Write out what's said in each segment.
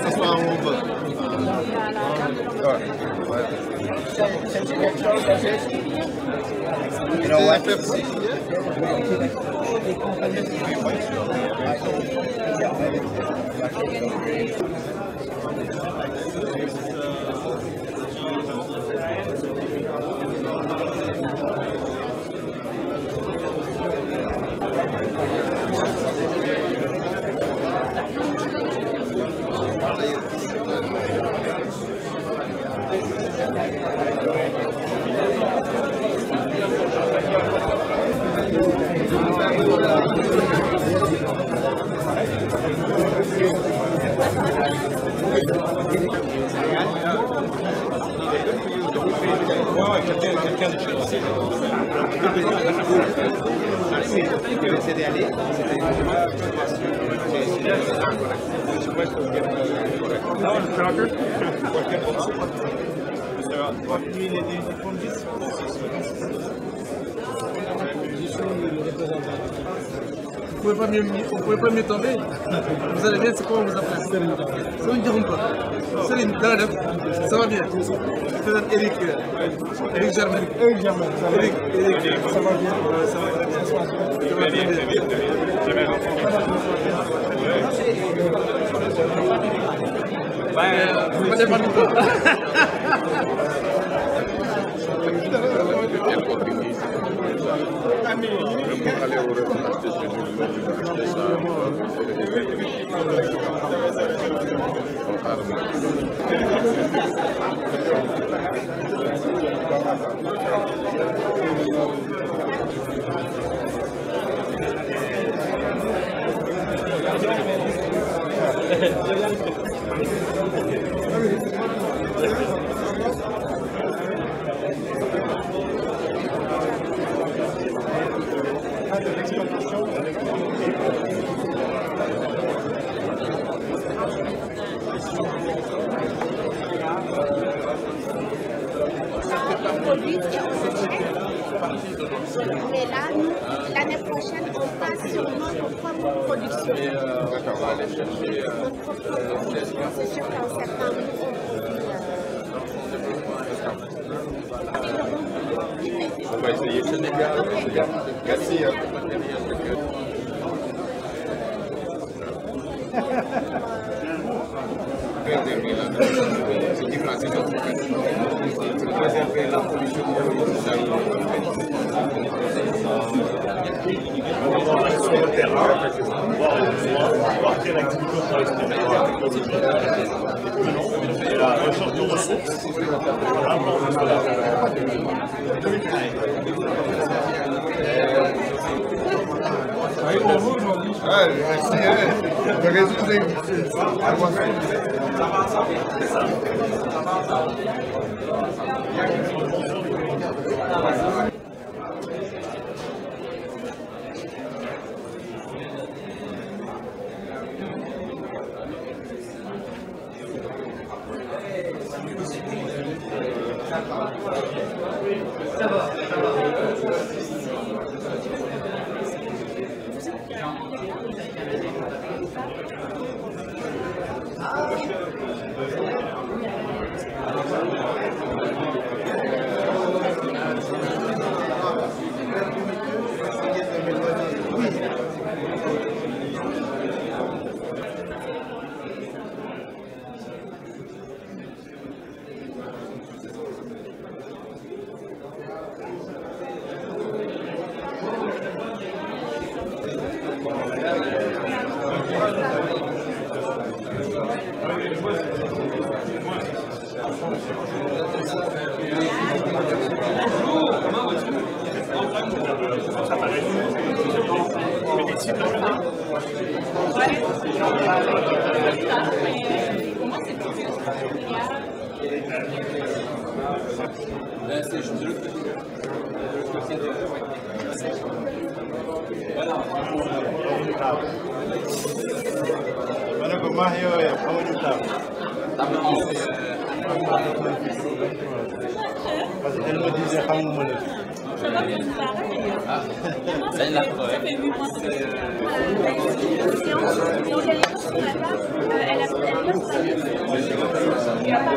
Ça soit un haut. You know what? Quelqu'un de chez nous. C'est d'aller. Vous pouvez pas mieux tomber. Vous allez bien, c'est comment vous appelez? Céline. Céline Diroumpa. Céline, ça va bien. C'est Eric Germain. Eric Germain. Eric, ça va bien. Ça va bien. Ça va bien. Vous n'allez pas nous voir. Mais là, l'année prochaine, on passe sur notre propre production. D'accord, on va aller chercher. C'est sûr qu'en septembre, On va essayer Sénégal. Merci. C'est différent, c'est notre préserver la pollution sur le terrain, voir quelle activité on peut expérimenter et la recherche de ressources. Mana pemahyo ya, kamu minta. Parce qu'elle me disait pas où me le. Ça va bien pareil. Ça fait 8 mois que c'est donc elle est pas sur la table, elle laisse travailler. Il n'y a pas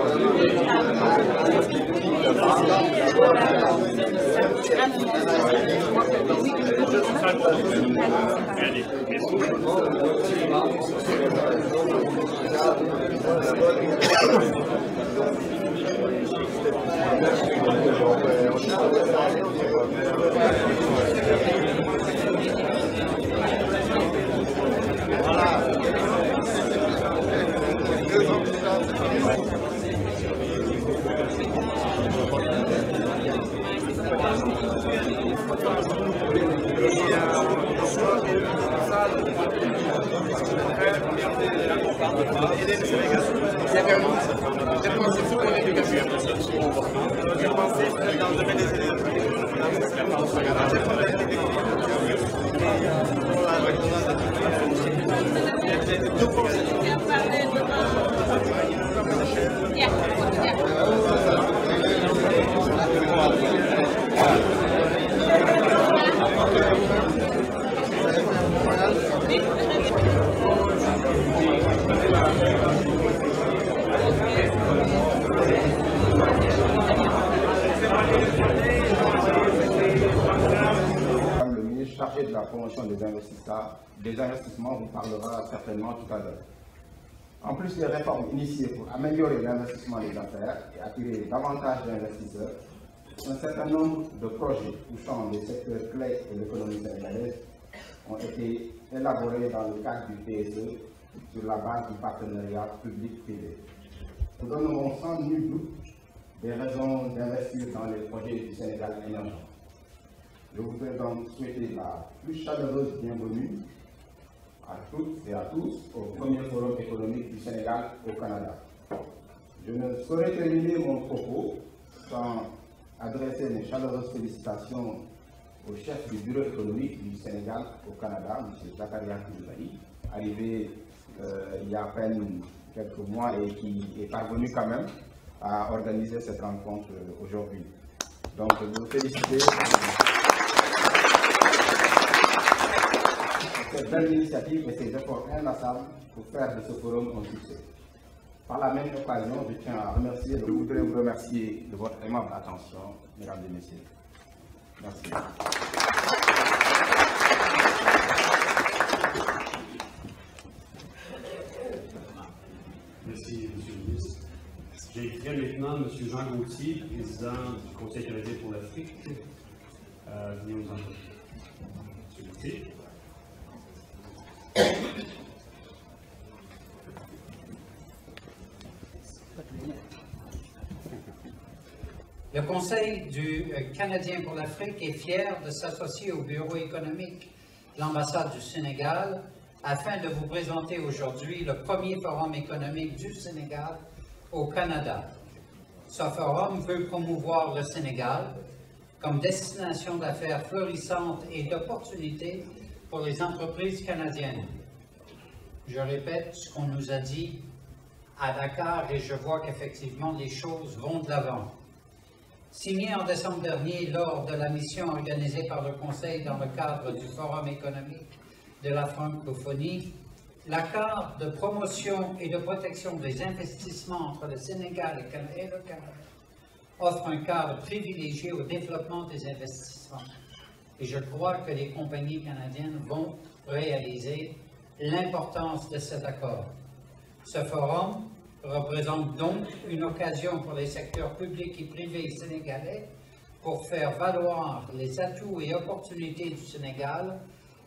Le ministre chargé de la promotion des investissements vous parlera certainement tout à l'heure. En plus des réformes initiées pour améliorer l'investissement des affaires et attirer davantage d'investisseurs, un certain nombre de projets touchant les secteurs clés de l'économie sénégalaise ont été élaborés dans le cadre du PSE sur la base du partenariat public-privé. Nous donnerons sans nul doute des raisons d'investir dans les projets du Sénégal émergent. Je voudrais donc souhaiter la plus chaleureuse bienvenue à toutes et à tous au premier forum économique du Sénégal au Canada. Je ne saurais terminer mon propos sans adresser mes chaleureuses félicitations au chef du bureau économique du Sénégal au Canada, M. Zakaria Koulibaly, arrivé il y a à peine quelques mois et qui est parvenu quand même à organiser cette rencontre aujourd'hui. Donc, je vous félicite pour cette belle initiative et ces efforts inlassables pour faire de ce forum un succès. Par la même occasion, je tiens à remercier, je voudrais vous remercier de votre aimable attention, mesdames et messieurs. Merci. Merci, Monsieur le ministre. J'inviterai maintenant M. Jean Gauthier, président du Conseil canadien pour l'Afrique, à venir nous entendre. Monsieur Gauthier. Le Conseil du Canadien pour l'Afrique est fier de s'associer au Bureau économique de l'ambassade du Sénégal afin de vous présenter aujourd'hui le premier forum économique du Sénégal au Canada. Ce forum veut promouvoir le Sénégal comme destination d'affaires florissante et d'opportunités pour les entreprises canadiennes. Je répète ce qu'on nous a dit à Dakar et je vois qu'effectivement les choses vont de l'avant. Signé en décembre dernier lors de la mission organisée par le Conseil dans le cadre du Forum économique de la francophonie, l'accord de promotion et de protection des investissements entre le Sénégal et le Canada offre un cadre privilégié au développement des investissements. Et je crois que les compagnies canadiennes vont réaliser l'importance de cet accord. Ce forum représente donc une occasion pour les secteurs publics et privés sénégalais pour faire valoir les atouts et opportunités du Sénégal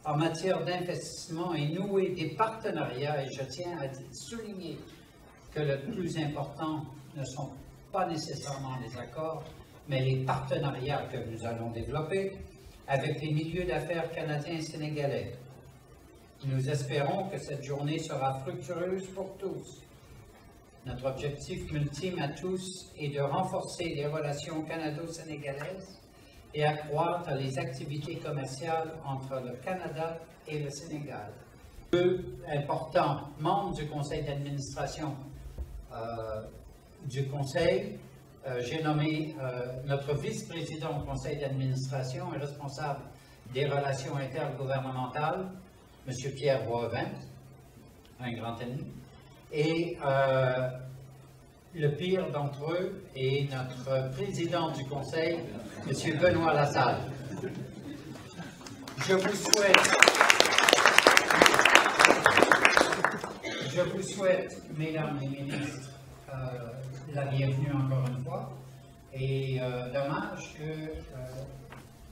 en matière d'investissement et nouer des partenariats. Et je tiens à souligner que le plus important ne sont pas nécessairement les accords, mais les partenariats que nous allons développer avec les milieux d'affaires canadiens et sénégalais. Nous espérons que cette journée sera fructueuse pour tous. Notre objectif ultime à tous est de renforcer les relations canado-sénégalaises et accroître les activités commerciales entre le Canada et le Sénégal. Deux importants membres du conseil d'administration du conseil j'ai nommé notre vice-président au conseil d'administration et responsable des relations intergouvernementales, M. Pierre Boivin, un grand ennemi, et le pire d'entre eux est notre président du conseil, M. Benoît Lassalle. Je vous souhaite, mesdames les ministres, la bienvenue encore une fois. Et dommage que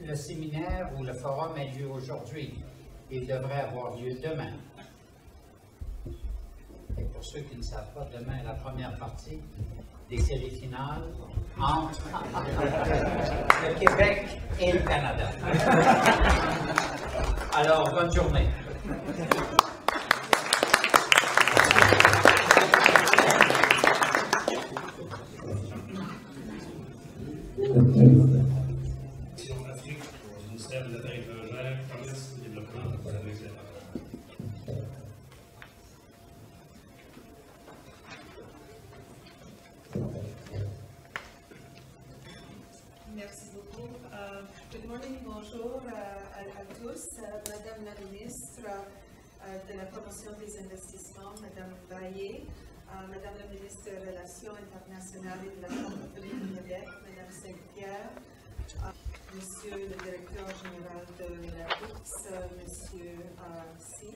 le séminaire ou le forum ait lieu aujourd'hui. Il devrait avoir lieu demain. Et pour ceux qui ne savent pas, demain est la première partie des séries finales entre le Québec et le Canada. Alors, bonne journée. Sur l'Afrique, au ministère des Affaires étrangères, Commerce et Développement, vous avez la parole. Merci beaucoup. Good morning, bonjour à tous. Madame la ministre de la Promotion des investissements, Madame Baillé, Madame la ministre des Relations internationales et de la Francophonie du Québec, Madame Saint-Pierre, Monsieur le directeur général de la BICS, Monsieur Si,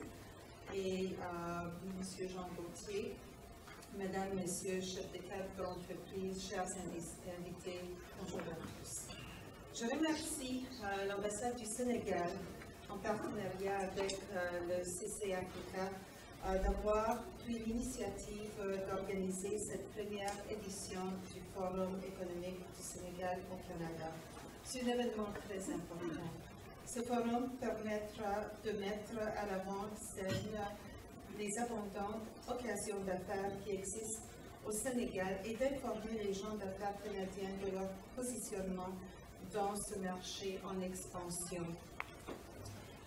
et Monsieur Jean Gauthier, Madame, Messieurs, chefs de cadre d'entreprise, chers invités, bonjour à tous. Je remercie l'ambassade du Sénégal, en partenariat avec le CCAFrica, d'avoir pris l'initiative d'organiser cette première édition du Forum économique du Sénégal au Canada. C'est un événement très important. Ce forum permettra de mettre à l'avant-scène les abondantes occasions d'affaires qui existent au Sénégal et d'informer les gens d'affaires canadiens de leur positionnement dans ce marché en expansion.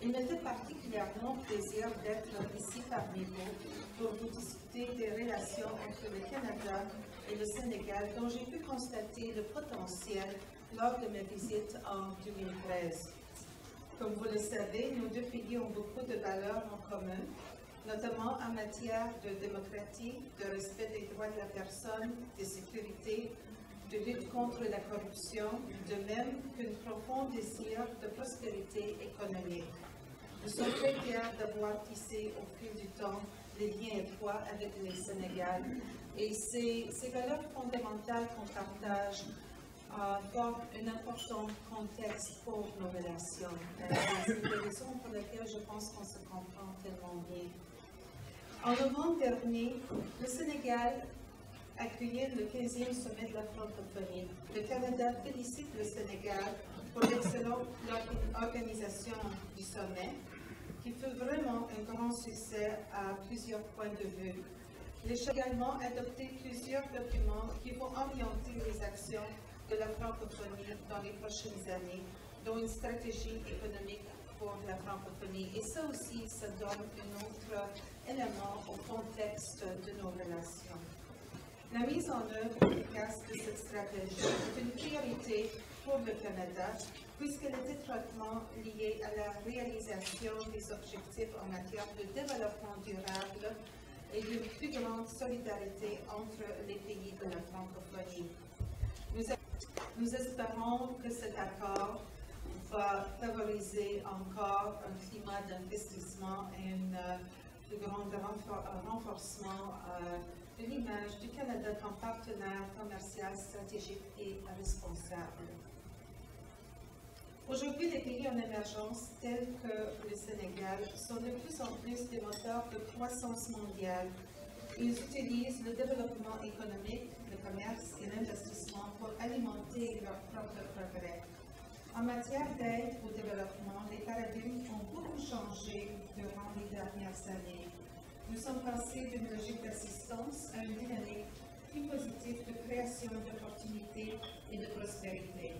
Il me fait particulièrement plaisir d'être ici parmi vous pour vous discuter des relations entre le Canada et le Sénégal dont j'ai pu constater le potentiel lors de ma visite en 2013. Comme vous le savez, nos deux pays ont beaucoup de valeurs en commun, notamment en matière de démocratie, de respect des droits de la personne, de sécurité, de lutte contre la corruption, de même qu'un profond désir de prospérité économique. Nous sommes très fiers d'avoir tissé au fil du temps les liens étroits avec le Sénégal et ces valeurs fondamentales qu'on partage forment un important contexte pour nos relations. C'est la raison pour laquelle je pense qu'on se comprend tellement bien. En novembre dernier, le Sénégal accueillait le 15e sommet de la francophonie. Le Canada félicite le Sénégal pour l'excellente organisation du sommet, qui fut vraiment un grand succès à plusieurs points de vue. Les chefs ont également adopté plusieurs documents qui vont orienter les actions de la francophonie dans les prochaines années, dont une stratégie économique pour la francophonie. Et ça aussi, ça donne un autre élément au contexte de nos relations. La mise en œuvre efficace de cette stratégie est une priorité pour le Canada, puisqu'elle est étroitement liée à la réalisation des objectifs en matière de développement durable et d'une plus grande solidarité entre les pays de la francophonie. Nous espérons que cet accord va favoriser encore un climat d'investissement et un plus grand renforcement de l'image du Canada comme partenaire commercial stratégique et responsable. Aujourd'hui, les pays en émergence, tels que le Sénégal, sont de plus en plus des moteurs de croissance mondiale. Ils utilisent le développement économique, le commerce et l'investissement pour alimenter leur propre progrès. En matière d'aide au développement, les paradigmes ont beaucoup changé durant les dernières années. Nous sommes passés d'une logique d'assistance à une dynamique plus positive de création d'opportunités et de prospérité.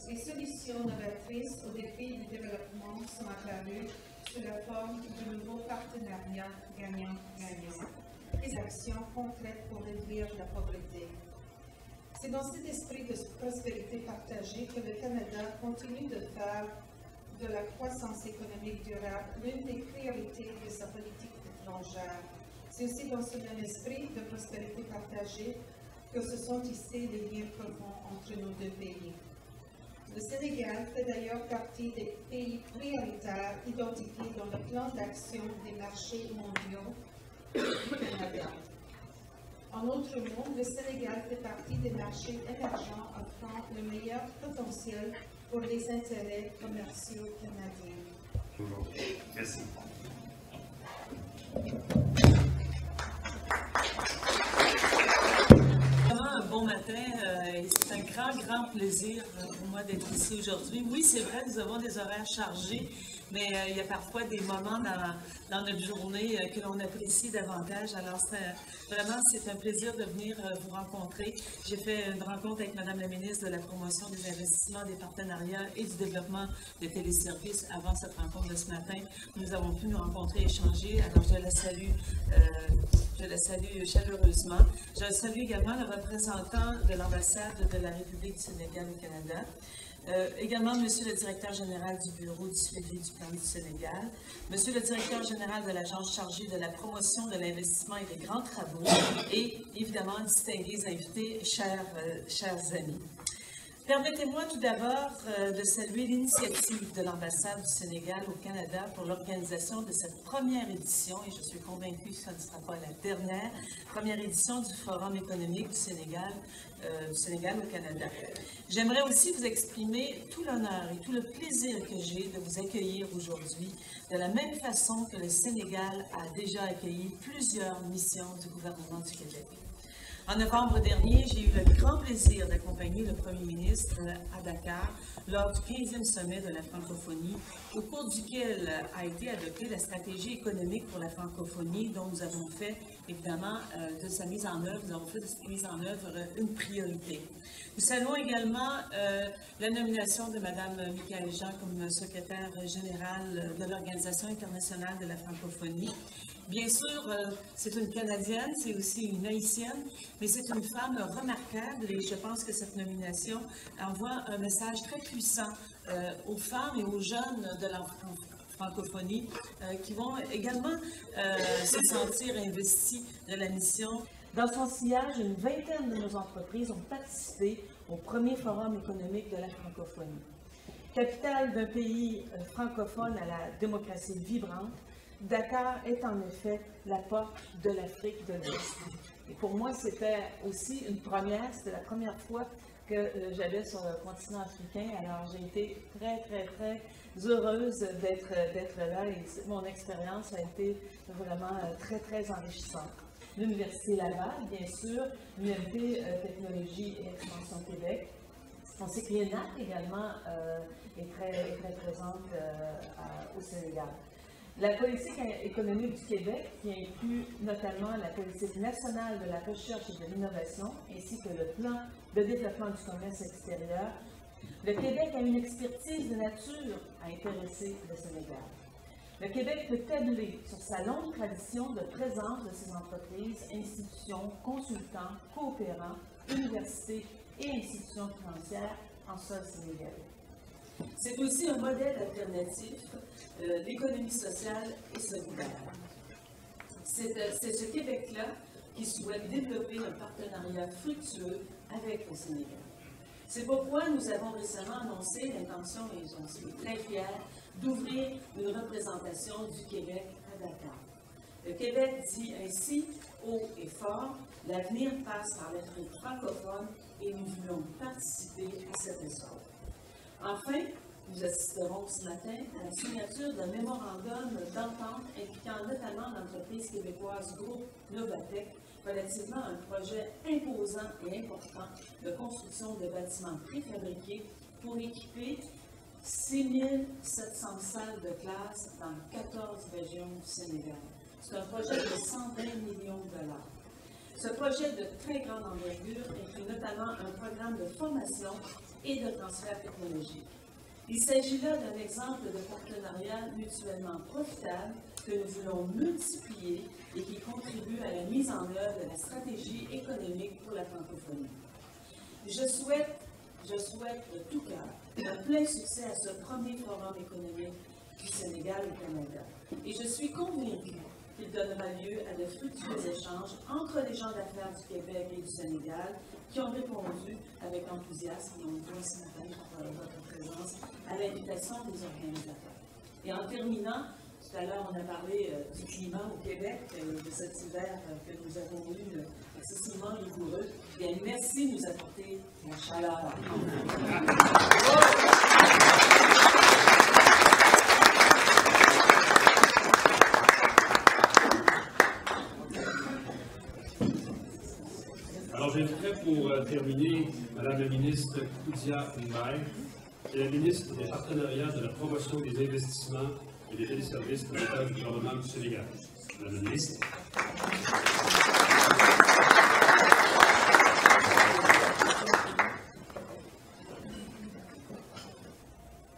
Les solutions novatrices aux défis du développement sont apparues sous la forme de nouveaux partenariats gagnant-gagnant. Des actions concrètes pour réduire la pauvreté. C'est dans cet esprit de prospérité partagée que le Canada continue de faire de la croissance économique durable l'une des priorités de sa politique étrangère. C'est aussi dans ce même esprit de prospérité partagée que se sont tissés les liens profonds entre nos deux pays. Le Sénégal fait d'ailleurs partie des pays prioritaires identifiés dans le plan d'action des marchés mondiaux du Canada. En d'autres mots, le Sénégal fait partie des marchés émergents offrant le meilleur potentiel pour les intérêts commerciaux canadiens. Merci. Un bon matin, c'est un grand plaisir pour moi d'être ici aujourd'hui. Oui, c'est vrai, nous avons des horaires chargés, mais il y a parfois des moments dans notre journée que l'on apprécie davantage. Alors, vraiment, c'est un plaisir de venir vous rencontrer. J'ai fait une rencontre avec Mme la ministre de la Promotion des investissements, des partenariats et du développement des téléservices avant cette rencontre de ce matin. Nous avons pu nous rencontrer et échanger. Alors, je la salue chaleureusement. Je salue également le représentant de l'ambassade de la République du Sénégal au Canada. Également, Monsieur le directeur général du Bureau du suivi du plan du Sénégal, Monsieur le directeur général de l'agence chargée de la promotion de l'investissement et des grands travaux, et évidemment, distingués invités, chers amis. Permettez-moi tout d'abord de saluer l'initiative de l'ambassade du Sénégal au Canada pour l'organisation de cette première édition, et je suis convaincue que ce ne sera pas la dernière, première édition du Forum économique du Sénégal au Canada. J'aimerais aussi vous exprimer tout l'honneur et tout le plaisir que j'ai de vous accueillir aujourd'hui, de la même façon que le Sénégal a déjà accueilli plusieurs missions du gouvernement du Québec. En novembre dernier, j'ai eu le grand plaisir d'accompagner le Premier ministre à Dakar lors du 15e sommet de la francophonie, au cours duquel a été adoptée la stratégie économique pour la francophonie, dont nous avons fait, évidemment, de sa mise en œuvre, une priorité. Nous saluons également la nomination de Mme Michaëlle Jean comme secrétaire générale de l'Organisation internationale de la francophonie. Bien sûr, c'est une Canadienne, c'est aussi une Haïtienne, mais c'est une femme remarquable et je pense que cette nomination envoie un message très puissant aux femmes et aux jeunes de la francophonie qui vont également se sentir investis de la mission. Dans son sillage, une vingtaine de nos entreprises ont participé au premier forum économique de la francophonie. Capitale d'un pays francophone à la démocratie vibrante, Dakar est en effet la porte de l'Afrique de l'Ouest. Et pour moi, c'était aussi une première, c'était la première fois que j'allais sur le continent africain. Alors, j'ai été très heureuse d'être là et mon expérience a été vraiment très enrichissante. L'Université Laval, bien sûr, l'UMP Technologie et Extension Québec. On sait que l'ENAC également est très présente au Sénégal. La politique économique du Québec, qui inclut notamment la politique nationale de la recherche et de l'innovation, ainsi que le plan de développement du commerce extérieur, le Québec a une expertise de nature à intéresser le Sénégal. Le Québec peut tabler sur sa longue tradition de présence de ses entreprises, institutions, consultants, coopérants, universités et institutions financières en sol sénégalais. C'est aussi un modèle alternatif, l'économie sociale et solidaire. C'est ce Québec-là qui souhaite développer un partenariat fructueux avec le Sénégal. C'est pourquoi nous avons récemment annoncé l'intention, et j'en suis très fière, d'ouvrir une représentation du Québec à Dakar. Le Québec dit ainsi haut et fort, l'avenir passe par l'Afrique francophone et nous voulons participer à cet essor. Enfin, nous assisterons ce matin à la signature d'un mémorandum d'entente impliquant notamment l'entreprise québécoise Groupe Novatec relativement à un projet imposant et important de construction de bâtiments préfabriqués pour équiper 6 700 salles de classe dans 14 régions du Sénégal. C'est un projet de 120 millions de dollars. Ce projet de très grande envergure inclut notamment un programme de formation et de transfert technologique. Il s'agit là d'un exemple de partenariat mutuellement profitable que nous voulons multiplier et qui contribue à la mise en œuvre de la stratégie économique pour la francophonie. Je souhaite de tout cœur un plein succès à ce premier forum économique du Sénégal au Canada. Et je suis convaincue qu'il donnera lieu à de fructueux échanges entre les gens d'affaires du Québec et du Sénégal qui ont répondu avec enthousiasme, et on le voit ce matin par votre présence, à l'invitation des organisateurs. Et en terminant, tout à l'heure, on a parlé du climat au Québec, de cet hiver que nous avons eu excessivement rigoureux. Bien, merci de nous apporter la chaleur. Alors, j'inviterai pour terminer Mme la ministre Koudia Mbaye, qui est la ministre des Partenariats, de la Promotion des Investissements et des Téléservices pour l'État du gouvernement du Sénégal. Madame la ministre.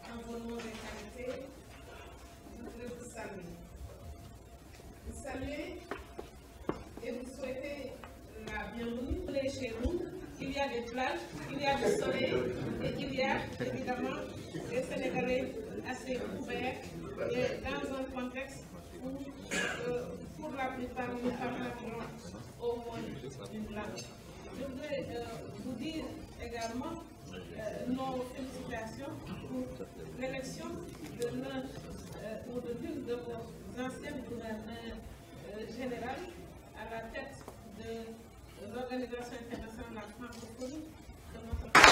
En vos noms et qualités, je voudrais vous saluer. Vous saluer et vous souhaiter la bienvenue chez nous. Il y a des plages, il y a du soleil et il y a évidemment des Sénégalais assez ouverts et dans un contexte où, pour la plupart, nous parlons au moins d'une langue. Je voudrais vous dire également nos félicitations pour l'élection de l'un ou de l'une de vos anciens gouverneurs généraux à la tête de l'Organisation internationale de la francophonie de notre pays.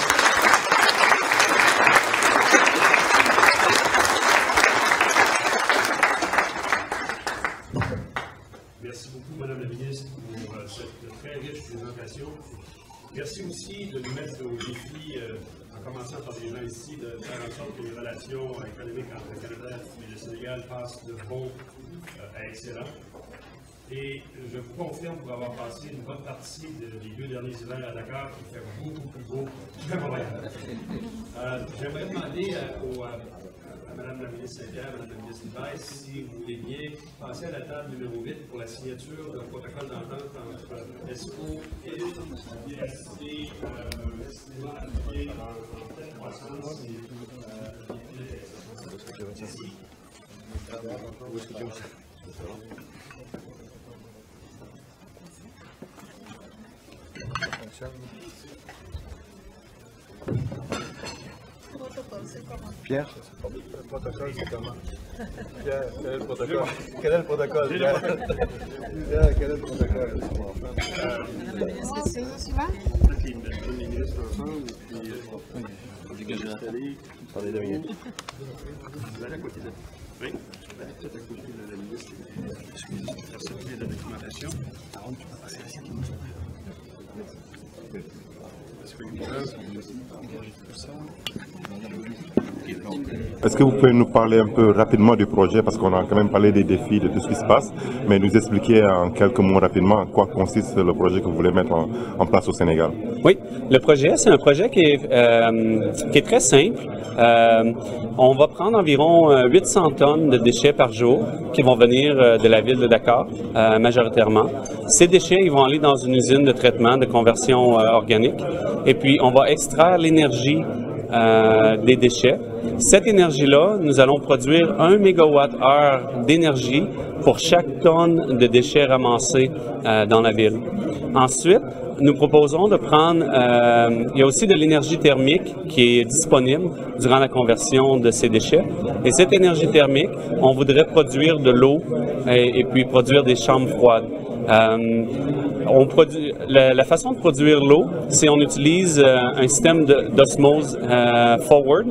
Merci beaucoup, Madame la ministre, pour cette très riche présentation. Merci aussi de nous mettre au défi, en commençant par les gens ici, de faire en sorte que les relations économiques entre le Canada et le Sénégal passent de bon à excellent. Et je vous confirme, pour avoir passé une bonne partie des 2 derniers hivers à Dakar, qui fait beaucoup plus beau qu'à Montréal. J'aimerais demander à Mme la ministre Saint-Pierre, Mme la ministre Mbaye, si vous voulez bien passer à la table numéro 8 pour la signature d'un protocole d'entente entre ESCO et l'Université appliquée en pleine croissance et Merci. Où est-ce que tu es? Pierre, le protocole, c'est comment? Pierre, quel est le protocole? Quel est le protocole? Pierre, quel est le protocole? C'est où suivant? Les ministres ensemble, et puis parlez de rien. Vous allez à côté de... Oui, vous allez peut-être à côté de la ministre. Faire circuler la documentation. Est-ce que vous pouvez nous parler un peu rapidement du projet, parce qu'on a quand même parlé des défis, de tout ce qui se passe, mais nous expliquer en quelques mots rapidement en quoi consiste le projet que vous voulez mettre en place au Sénégal? Oui, le projet, c'est un projet qui est très simple. On va prendre environ 800 tonnes de déchets par jour qui vont venir de la ville de Dakar, majoritairement. Ces déchets, ils vont aller dans une usine de traitement, de conversion organique, et puis on va extraire l'énergie des déchets. Cette énergie-là, nous allons produire 1 MWh d'énergie pour chaque tonne de déchets ramassés dans la ville. Ensuite, nous proposons de prendre, il y a aussi de l'énergie thermique qui est disponible durant la conversion de ces déchets. Et cette énergie thermique, on voudrait produire de l'eau et puis produire des chambres froides. La façon de produire l'eau, c'est on utilise un système d'osmose forward,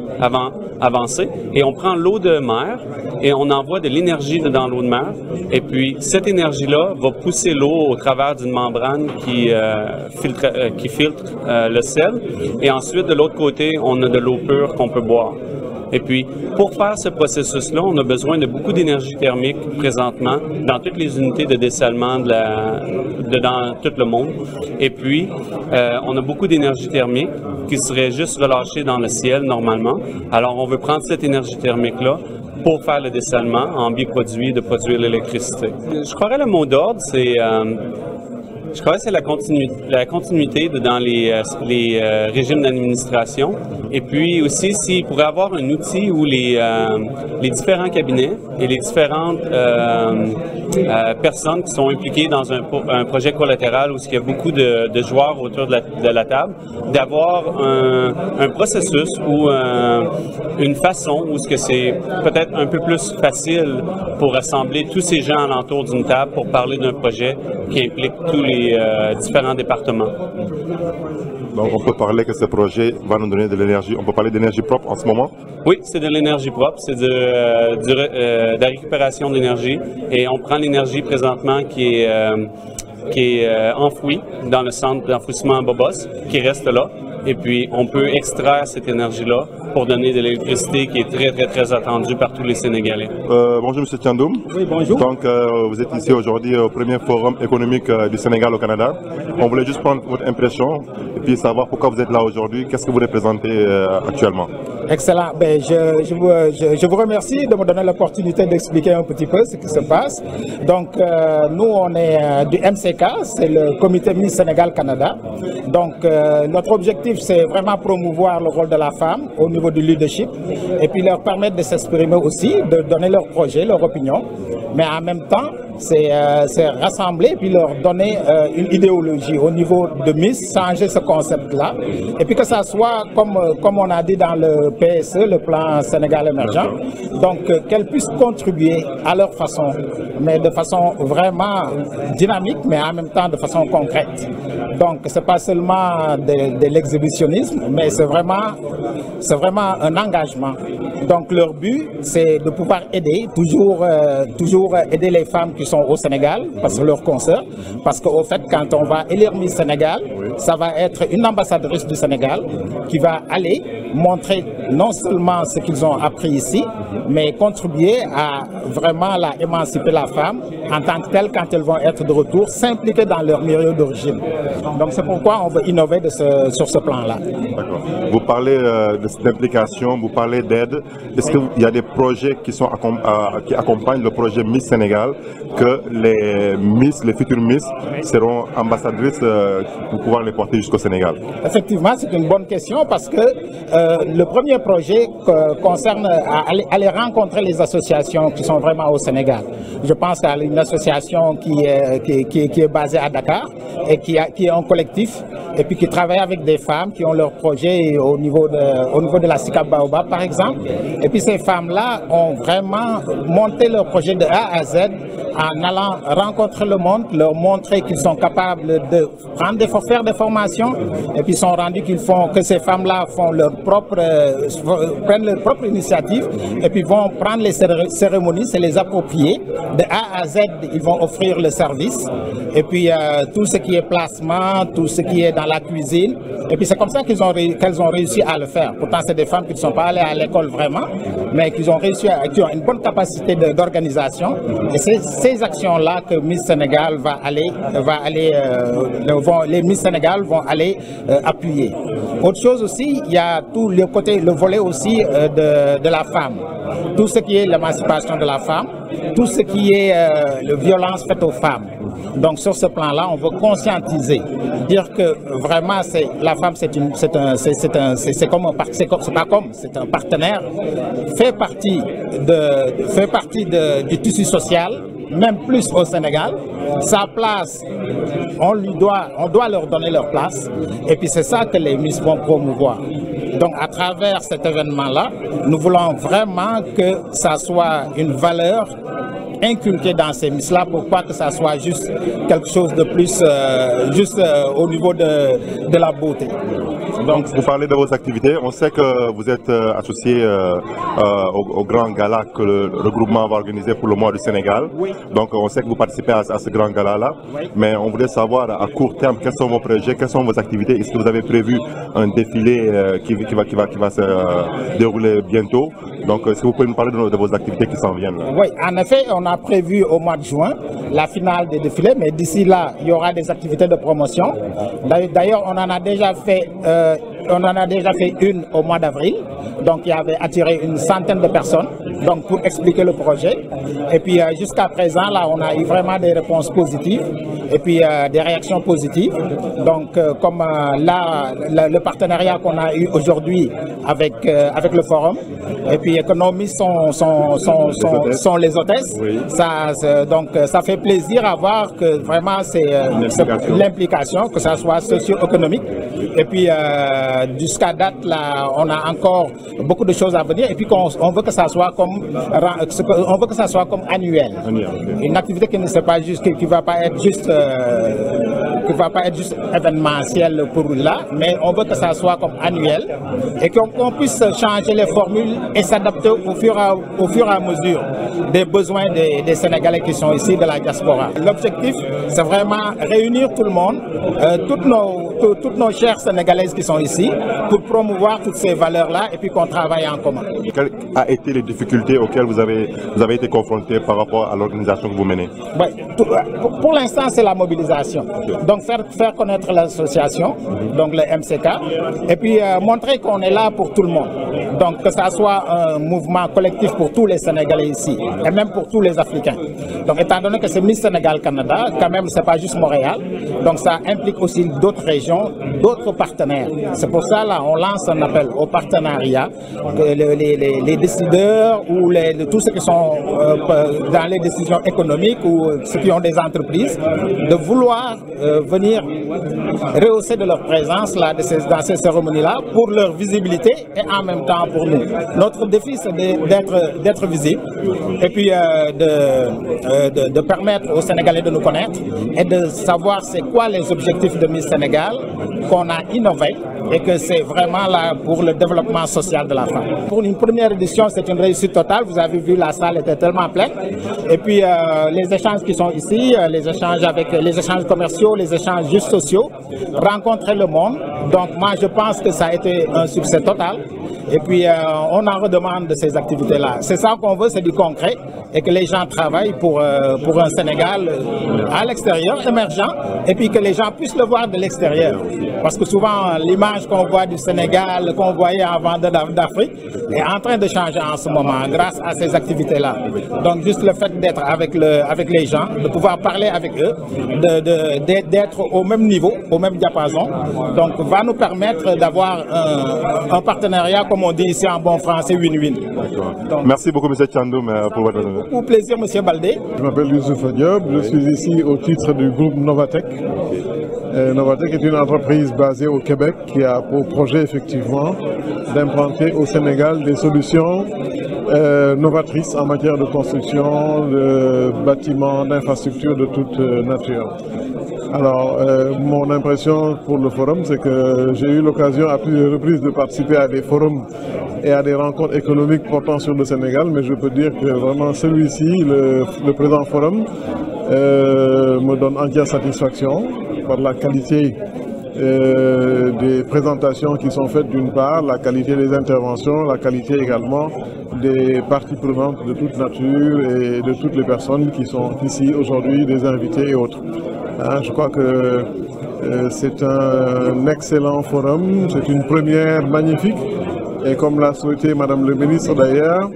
avancé, et on prend l'eau de mer et on envoie de l'énergie dans l'eau de mer. Et puis cette énergie-là va pousser l'eau au travers d'une membrane qui filtre le sel. Et ensuite, de l'autre côté, on a de l'eau pure qu'on peut boire. Et puis, pour faire ce processus-là, on a besoin de beaucoup d'énergie thermique présentement dans toutes les unités de dessalement dans tout le monde. Et puis, on a beaucoup d'énergie thermique qui serait juste relâchée dans le ciel normalement. Alors, on veut prendre cette énergie thermique-là pour faire le dessalement en biproduit, de produire l'électricité. Je croirais le mot d'ordre, c'est Je crois que c'est la continuité dans les régimes d'administration. Et puis aussi, s'il pourrait avoir un outil où les différents cabinets et les différentes personnes qui sont impliquées dans un projet collatéral où il y a beaucoup de joueurs autour de la table, d'avoir un processus ou une façon où c'est peut-être un peu plus facile pour rassembler tous ces gens alentour d'une table pour parler d'un projet qui implique tous les différents départements. Donc on peut parler que ce projet va nous donner de l'énergie. On peut parler d'énergie propre en ce moment? Oui, c'est de l'énergie propre, c'est de la récupération d'énergie et on prend l'énergie présentement qui est enfouie dans le centre d'enfouissement Bobos, qui reste là. Et puis, on peut extraire cette énergie-là pour donner de l'électricité qui est très, très, très attendue par tous les Sénégalais. Bonjour, M. Thiandoum. Oui, bonjour. Donc, vous êtes ici aujourd'hui au premier forum économique du Sénégal au Canada. On voulait juste prendre votre impression et puis savoir pourquoi vous êtes là aujourd'hui. Qu'est-ce que vous représentez actuellement? Excellent. Ben, je vous remercie de me donner l'opportunité d'expliquer un petit peu ce qui se passe. Donc, nous, on est du MCK, c'est le Comité Miss Sénégal Canada. Donc, notre objectif, c'est vraiment promouvoir le rôle de la femme au niveau du leadership et puis leur permettre de s'exprimer aussi, de donner leurs projets, leurs opinions. Mais en même temps, c'est rassembler et puis leur donner une idéologie au niveau de Miss, changer ce concept-là. Et puis que ça soit, comme on a dit dans le PSE, le plan Sénégal émergent, donc qu'elles puissent contribuer à leur façon, mais de façon vraiment dynamique, mais en même temps de façon concrète. Donc c'est pas seulement de l'exhibitionnisme, mais c'est vraiment un engagement. Donc leur but, c'est de pouvoir aider, toujours aider les femmes qui sont au Sénégal, parce que leur concert, parce qu'au fait, quand on va élire Miss Sénégal, ça va être une ambassadrice du Sénégal qui va aller montrer non seulement ce qu'ils ont appris ici, mais contribuer à vraiment émanciper la femme en tant que telle quand elles vont être de retour, s'impliquer dans leur milieu d'origine. Donc c'est pourquoi on veut innover sur ce plan-là. D'accord. Vous parlez de cette implication, vous parlez d'aide. Est-ce qu'il y a des projets qui accompagnent le projet Miss Sénégal, que les futures Miss seront ambassadrices pour pouvoir les porter jusqu'au Sénégal? Effectivement, c'est une bonne question parce que le premier projet concerne aller rencontrer les associations qui sont vraiment au Sénégal. Je pense à une association qui est basée à Dakar et qui est un collectif et puis qui travaille avec des femmes qui ont leur projet au niveau de la SICAP Baobab par exemple. Et puis ces femmes-là ont vraiment monté leur projet de A à Z en allant rencontrer le monde, leur montrer qu'ils sont capables de faire des formations et puis sont rendus que ces femmes-là prennent leur propre initiative et puis vont prendre les cérémonies, c'est les approprier. De A à Z, ils vont offrir le service et puis tout ce qui est placement, tout ce qui est dans la cuisine. Et puis c'est comme ça qu'elles ont réussi à le faire. Pourtant, c'est des femmes qui ne sont pas allées à l'école vraiment, mais qui ont une bonne capacité d'organisation. Et c'est ces actions-là que Miss Sénégal les Miss Sénégal vont aller appuyer. Autre chose aussi, il y a tout le volet aussi de la femme. Tout ce qui est l'émancipation de la femme, tout ce qui est la violence faite aux femmes. Donc sur ce plan-là, on veut conscientiser, dire que vraiment la femme c'est un partenaire, fait partie du tissu social, même plus au Sénégal. Sa place, on doit leur donner leur place, et puis c'est ça que les Miss vont promouvoir. Donc à travers cet événement-là, nous voulons vraiment que ça soit une valeur inculquée dans ces Miss-là pour pas que ça soit juste quelque chose de plus au niveau de la beauté. Donc vous parlez de vos activités, on sait que vous êtes associé au grand gala que le regroupement va organiser pour le mois du Sénégal. Oui. Donc on sait que vous participez à ce grand gala-là, oui. Mais on voulait savoir à court terme quels sont vos projets, quelles sont vos activités. Est-ce que vous avez prévu un défilé qui va se dérouler bientôt? Donc est-ce que vous pouvez nous parler de vos activités qui s'en viennent là? Oui, en effet, on a prévu au mois de juin la finale des défilés, mais d'ici là, il y aura des activités de promotion. D'ailleurs, on en a déjà fait on en a déjà fait une au mois d'avril, donc il avait attiré une centaine de personnes donc pour expliquer le projet. Et puis jusqu'à présent, là, on a eu vraiment des réponses positives et puis des réactions positives. Donc comme là, le partenariat qu'on a eu aujourd'hui avec le forum, et puis que nos Miss sont les hôtesses, oui. Donc ça fait plaisir à voir que vraiment c'est l'implication, que ça soit socio-économique. Et puis jusqu'à date, là, on a encore beaucoup de choses à venir. Et puis on veut que ça soit comme annuel. Une activité qui ne sera pas juste, qui va pas être juste événementielle pour là, mais on veut que ça soit comme annuel et qu'on puisse changer les formules et s'adapter au fur et à mesure des besoins des Sénégalais qui sont ici, de la diaspora. L'objectif, c'est vraiment réunir tout le monde, toutes nos chères Sénégalaises qui sont ici, pour promouvoir toutes ces valeurs-là et puis qu'on travaille en commun. Quelles ont été les difficultés auxquelles vous avez été confrontés par rapport à l'organisation que vous menez? Ouais, pour l'instant, c'est la mobilisation. Donc faire connaître l'association, donc le MCK, et puis montrer qu'on est là pour tout le monde. Donc que ça soit un mouvement collectif pour tous les Sénégalais ici, et même pour tous les Africains. Donc étant donné que c'est Miss Sénégal Canada, quand même c'est pas juste Montréal, donc ça implique aussi d'autres régions, d'autres partenaires. C'est pour ça là on lance un appel au partenariat, les décideurs ou tous ceux qui sont dans les décisions économiques ou ceux qui ont des entreprises, de vouloir venir rehausser de leur présence là, dans ces cérémonies-là pour leur visibilité et en même temps pour nous. Notre défi, c'est d'être visible et puis de permettre aux Sénégalais de nous connaître et de savoir c'est quoi les objectifs de Miss Sénégal qu'on a innové et que c'est vraiment là pour le développement social de la femme. Pour une première édition, c'est une réussite totale. Vous avez vu, la salle était tellement pleine. Et puis les échanges qui sont ici, les échanges commerciaux, les échanges juste sociaux, rencontrer le monde. Donc moi, je pense que ça a été un succès total. Et puis on en redemande de ces activités-là. C'est ça qu'on veut, c'est du concret et que les gens travaillent pour un Sénégal à l'extérieur, émergent, et puis que les gens puissent le voir de l'extérieur. Parce que souvent, l'image qu'on voit du Sénégal, qu'on voyait avant d'Afrique, est en train de changer en ce moment grâce à ces activités-là. Donc juste le fait d'être avec les gens, de pouvoir parler avec eux, d'être au même niveau, au même diapason, donc va nous permettre d'avoir un partenariat, comme on dit ici en bon français, win-win. Merci beaucoup, M. Thiandoum, pour votre... Au plaisir, M. Baldé. Je m'appelle Youssouf Diop, je suis ici au titre du groupe Novatech. Novatech est une entreprise basée au Québec qui a pour projet effectivement d'implanter au Sénégal des solutions novatrices en matière de construction, de bâtiments, d'infrastructures de toute nature. Alors, mon impression pour le forum, c'est que j'ai eu l'occasion à plusieurs reprises de participer à des forums et à des rencontres économiques portant sur le Sénégal, mais je peux dire que vraiment celui-ci, le présent forum, me donne entière satisfaction par la qualité des présentations qui sont faites d'une part, la qualité des interventions, la qualité également des parties prenantes de toute nature et de toutes les personnes qui sont ici aujourd'hui, des invités et autres. Je crois que c'est un excellent forum, c'est une première magnifique et comme l'a souhaité Madame le ministre d'ailleurs,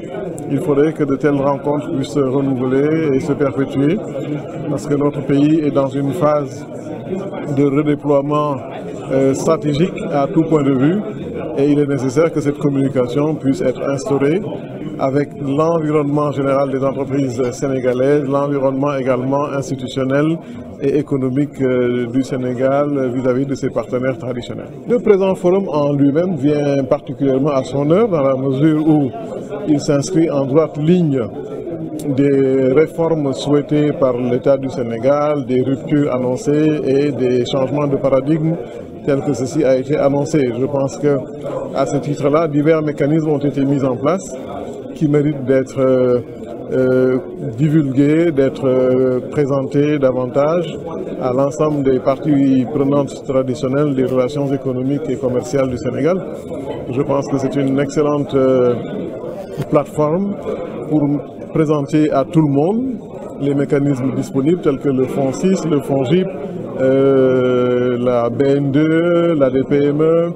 il faudrait que de telles rencontres puissent se renouveler et se perpétuer parce que notre pays est dans une phase de redéploiement stratégique à tout point de vue et il est nécessaire que cette communication puisse être instaurée avec l'environnement général des entreprises sénégalaises, l'environnement également institutionnel et économique du Sénégal vis-à-vis de ses partenaires traditionnels. Le présent forum en lui-même vient particulièrement à son heure dans la mesure où il s'inscrit en droite ligne des réformes souhaitées par l'État du Sénégal, des ruptures annoncées et des changements de paradigme tels que ceci a été annoncé. Je pense qu'à ce titre-là, divers mécanismes ont été mis en place qui méritent d'être divulgués, d'être présentés davantage à l'ensemble des parties prenantes traditionnelles des relations économiques et commerciales du Sénégal. Je pense que c'est une excellente plateforme pour présenter à tout le monde les mécanismes disponibles tels que le fonds 6, le fonds GIP, la BN2, la DPME,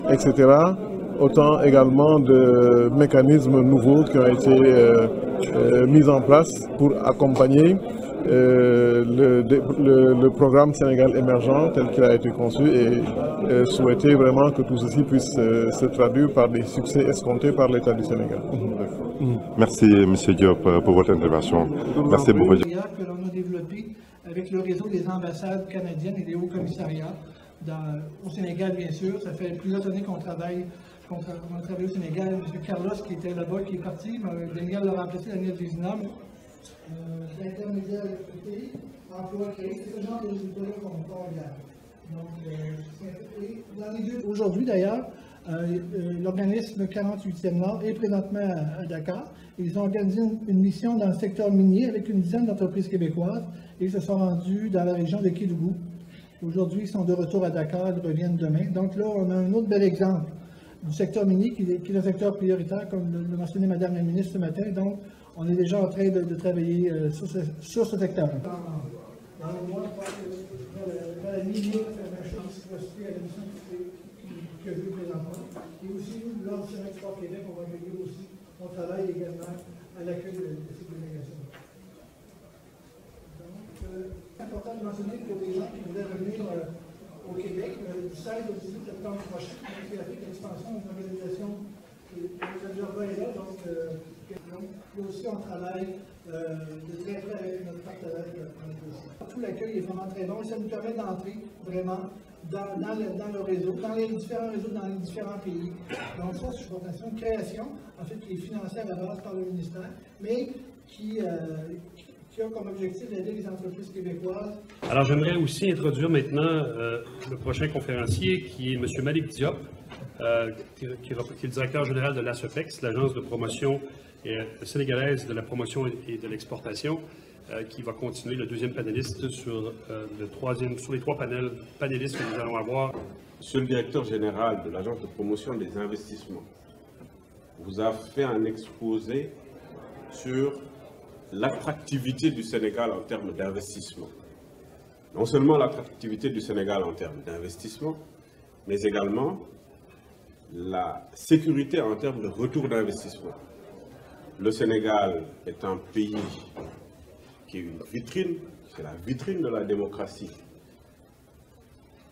etc. Autant également de mécanismes nouveaux qui ont été mis en place pour accompagner le programme Sénégal émergent tel qu'il a été conçu et souhaiter vraiment que tout ceci puisse se traduire par des succès escomptés par l'État du Sénégal. Merci M. Diop pour votre intervention. Merci beaucoup. Que l'on a développé avec le réseau des ambassades canadiennes et des hauts commissariats au Sénégal, bien sûr. Ça fait plusieurs années qu'on travaille. On a travaillé au Sénégal. M. Carlos, qui était là-bas, qui est parti, Daniel l'a remplacé, Daniel Vietnam. L'intermédiaire recruté, emploi créé, c'est ce genre de résultats qu'on regarde. Donc, aujourd'hui, d'ailleurs, l'organisme 48e Nord est présentement à Dakar. Ils ont organisé une mission dans le secteur minier avec une dizaine d'entreprises québécoises et ils se sont rendus dans la région de Kédougou. Aujourd'hui, ils sont de retour à Dakar, ils reviennent demain. Donc là, on a un autre bel exemple du secteur minier qui est un secteur prioritaire, comme l'a mentionné Mme la ministre ce matin. Donc, on est déjà en train de travailler sur ce secteur. Dans le mois, la minier, c'est la chose qui va se faire à la mission que je vous présente. Et aussi, nous, lors du Export Québec, on va accueillir aussi, on travaille également à l'accueil de ces délégations. Donc, c'est important de mentionner pour les gens qui voulaient revenir au Québec, du 16 au 18 septembre prochain, c'est la expansion d'une organisation qui est là, donc là aussi on travaille de très près avec notre partenaire. Tout l'accueil est vraiment très bon et ça nous permet d'entrer vraiment dans le réseau, dans les différents réseaux, dans les différents pays. Donc ça, c'est une création, en fait, qui est financée à la base par le ministère, mais qui a comme objectif d'aider les entreprises québécoises. Alors j'aimerais aussi introduire maintenant le prochain conférencier qui est M. Malik Diop, qui est le directeur général de l'ASOPEX, l'agence de promotion sénégalaise de la promotion et de l'exportation, qui va continuer le deuxième panéliste sur les trois panélistes que nous allons avoir. Monsieur le directeur général de l'agence de promotion des investissements vous a fait un exposé sur l'attractivité du Sénégal en termes d'investissement. Non seulement l'attractivité du Sénégal en termes d'investissement, mais également la sécurité en termes de retour d'investissement. Le Sénégal est un pays qui est une vitrine, c'est la vitrine de la démocratie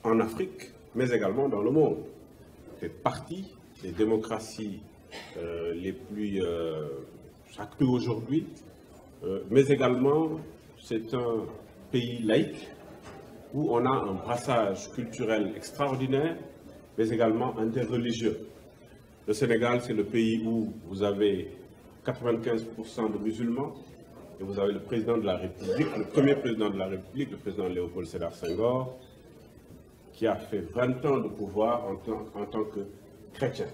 en Afrique, mais également dans le monde. Il fait partie des démocraties les plus actives aujourd'hui, mais également c'est un pays laïque où on a un brassage culturel extraordinaire, mais également interreligieux. Le Sénégal, c'est le pays où vous avez 95% de musulmans, et vous avez le président de la République, le premier président de la République, le président Léopold Sédar Senghor, qui a fait 20 ans de pouvoir en tant que chrétien.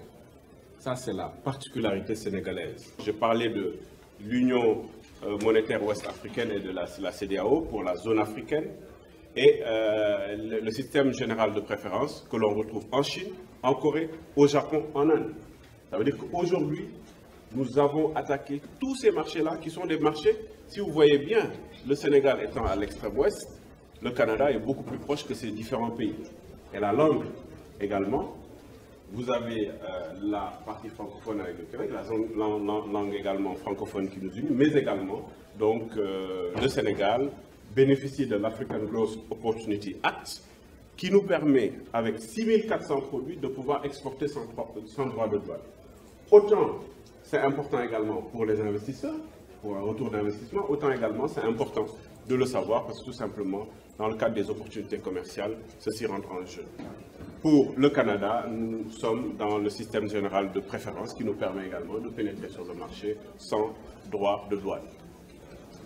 Ça, c'est la particularité sénégalaise. J'ai parlé de l'Union monétaire ouest-africaine et de la CEDEAO pour la zone africaine, et le système général de préférence que l'on retrouve en Chine, en Corée, au Japon, en Inde. Ça veut dire qu'aujourd'hui, nous avons attaqué tous ces marchés-là, qui sont des marchés, si vous voyez bien, le Sénégal étant à l'extrême ouest, le Canada est beaucoup plus proche que ces différents pays. Et la langue également, vous avez la partie francophone avec le Québec, la langue également francophone qui nous unit, mais également, donc, le Sénégal bénéficie de l'African Growth Opportunity Act, qui nous permet, avec 6400 produits, de pouvoir exporter sans droit de douane. Autant c'est important également pour les investisseurs, pour un retour d'investissement, autant également c'est important de le savoir, parce que tout simplement, dans le cadre des opportunités commerciales, ceci rentre en jeu. Pour le Canada, nous sommes dans le système général de préférence qui nous permet également de pénétrer sur le marché sans droit de douane.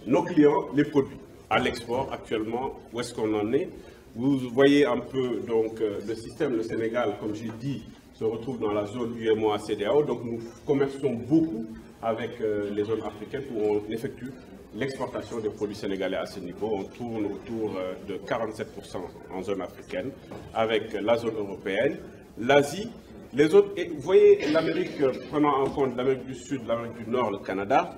Nos clients, les produits. À l'export, actuellement, où est-ce qu'on en est? Vous voyez un peu donc, le système, le Sénégal, comme j'ai dit, se retrouve dans la zone UEMOA-CEDEAO, donc nous commerçons beaucoup avec les zones africaines où on effectue l'exportation des produits sénégalais à ce niveau. On tourne autour de 47% en zone africaine, avec la zone européenne, l'Asie, les autres. Et vous voyez l'Amérique, prenant en compte l'Amérique du Sud, l'Amérique du Nord, le Canada,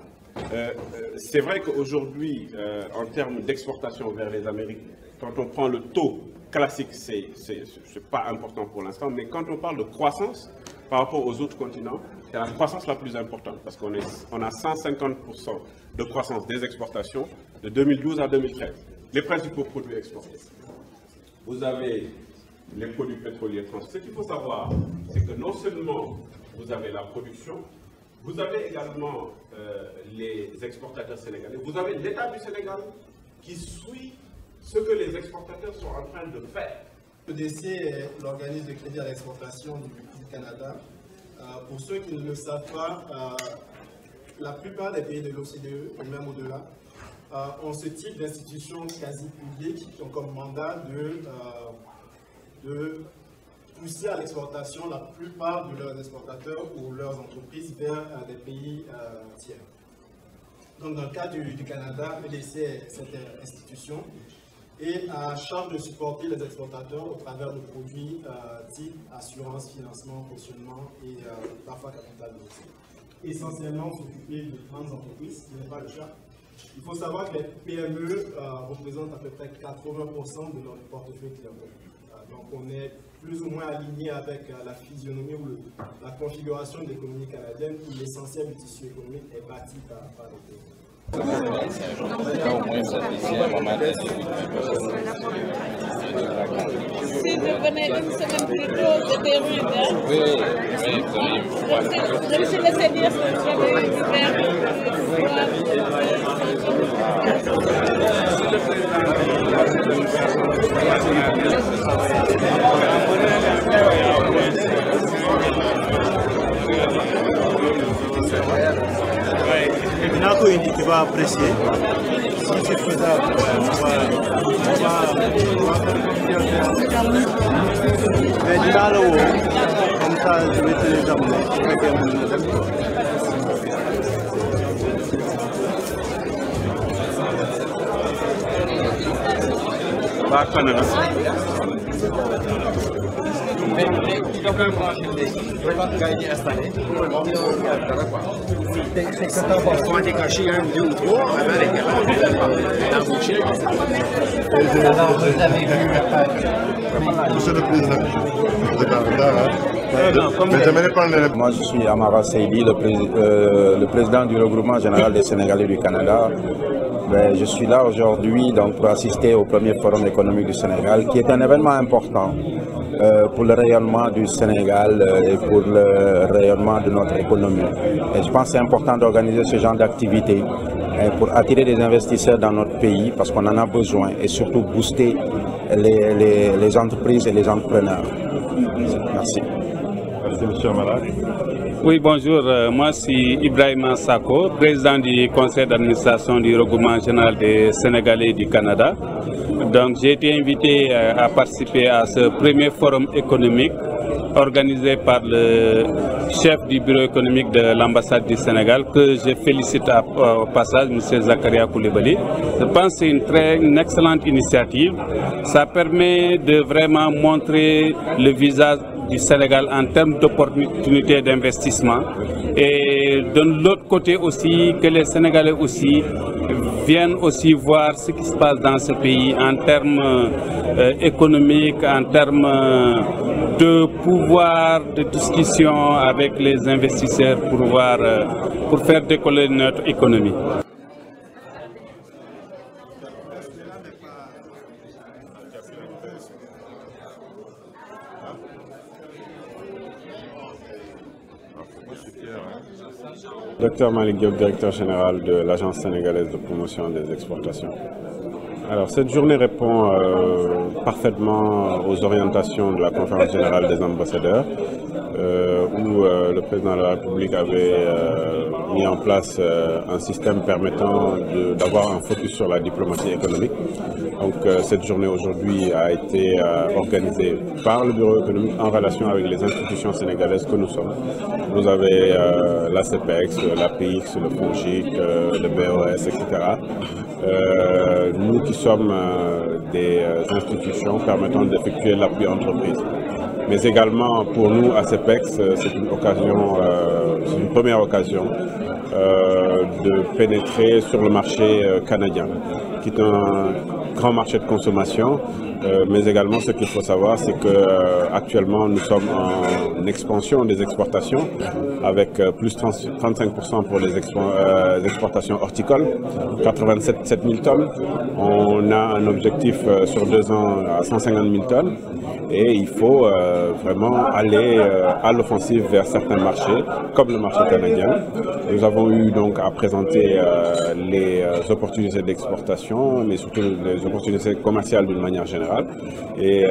c'est vrai qu'aujourd'hui, en termes d'exportation vers les Amériques, quand on prend le taux classique, c'est pas important pour l'instant, mais quand on parle de croissance, par rapport aux autres continents, c'est la croissance la plus importante, parce qu'on a 150% de croissance des exportations de 2012 à 2013. Les principaux produits exportés. Vous avez les produits pétroliers transformés. Ce qu'il faut savoir, c'est que non seulement vous avez la production, vous avez également les exportateurs sénégalais, vous avez l'État du Sénégal qui suit ce que les exportateurs sont en train de faire. L'EDC est l'organisme de crédit à l'exportation du Canada. Pour ceux qui ne le savent pas, la plupart des pays de l'OCDE, ou même au-delà, ont ce type d'institutions quasi publiques qui ont comme mandat de pousser à l'exportation la plupart de leurs exportateurs ou leurs entreprises vers des pays tiers. Donc dans le cas du Canada, l'EDC est cette institution et a charge de supporter les exportateurs au travers de produits type assurance, financement, cautionnement et parfois capital aussi. Essentiellement s'occuper de grandes entreprises, ce qui n'est pas le cas. Il faut savoir que les PME représentent à peu près 80% de leur portefeuille client. Donc on est plus ou moins aligné avec la physionomie ou la configuration de l'économie canadienne où l'essentiel du tissu économique est bâti par les pays. Si je venais une semaine plus tôt, c'était rude, hein? Oui. Je me suis laissé dire que j'avais eu Nato, tu vas apprécier. Si c'est faisable, mais dinaa la woo comme ça je vais te les amener su fekkee mën na dem. Waa Canada. Monsieur le Président, moi je suis Amara Seydi, le président du regroupement général des Sénégalais du Canada. Je suis là aujourd'hui pour assister au premier forum économique du Sénégal, qui est un événement important pour le rayonnement du Sénégal et pour le rayonnement de notre économie. Et je pense que c'est important d'organiser ce genre d'activité pour attirer des investisseurs dans notre pays, parce qu'on en a besoin, et surtout booster les entreprises et les entrepreneurs. Merci. Merci, M. Amara. Oui, bonjour. Moi, c'est Ibrahima Sako, président du conseil d'administration du regroupement général des Sénégalais du Canada. Donc, j'ai été invité à participer à ce premier forum économique organisé par le chef du bureau économique de l'ambassade du Sénégal, que je félicite au passage, M. Zakaria Koulibaly. Je pense que c'est une excellente initiative. Ça permet de vraiment montrer le visage du Sénégal en termes d'opportunités d'investissement, et de l'autre côté aussi que les Sénégalais aussi viennent aussi voir ce qui se passe dans ce pays en termes économiques, en termes de pouvoir de discussion avec les investisseurs pour faire décoller notre économie. Docteur Malik Diop, directeur général de l'Agence sénégalaise de promotion des exportations. Alors, cette journée répond parfaitement aux orientations de la conférence générale des ambassadeurs, où le président de la République avait mis en place un système permettant d'avoir un focus sur la diplomatie économique. Donc, cette journée aujourd'hui a été organisée par le bureau économique en relation avec les institutions sénégalaises que nous sommes. Vous avez la CEPEX, l'APIX, le FONGIC, le BOS, etc. Nous qui sommes des institutions permettant d'effectuer l'appui entreprise. Mais également pour nous à CEPEX, c'est une occasion, c'est une première occasion de pénétrer sur le marché canadien, qui est un grand marché de consommation, mais également ce qu'il faut savoir, c'est qu'actuellement nous sommes en expansion des exportations, avec plus 35% pour les exportations horticoles, 87 000 tonnes. On a un objectif sur 2 ans à 150 000 tonnes et il faut vraiment aller à l'offensive vers certains marchés, comme le marché canadien. Nous avons eu donc à présenter les opportunités d'exportation, mais surtout les opportunités commerciales d'une manière générale. Et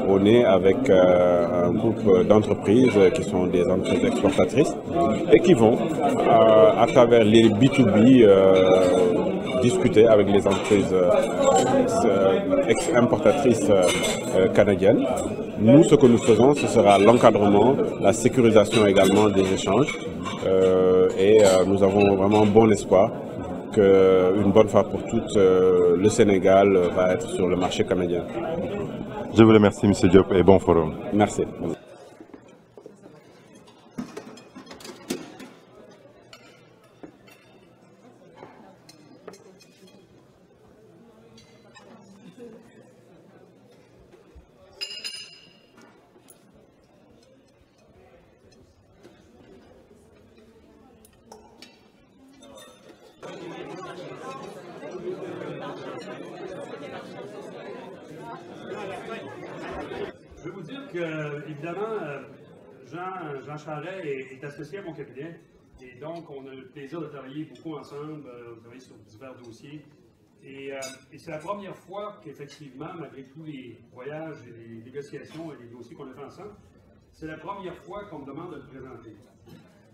on est avec un groupe d'entreprises qui sont des entreprises exportatrices et qui vont, à travers les B2B, discuter avec les entreprises importatrices canadiennes. Nous, ce que nous faisons, ce sera l'encadrement, la sécurisation également des échanges. Et nous avons vraiment bon espoir qu'une bonne fois pour toutes, le Sénégal va être sur le marché canadien. Je vous remercie, M. Diop, et bon forum. Merci. Je vais vous dire que, évidemment, Jean Charest est associé à mon cabinet et donc on a le plaisir de travailler beaucoup ensemble, de travailler sur divers dossiers. Et c'est la première fois qu'effectivement, malgré tous les voyages et les négociations et les dossiers qu'on a fait ensemble, c'est la première fois qu'on me demande de le présenter.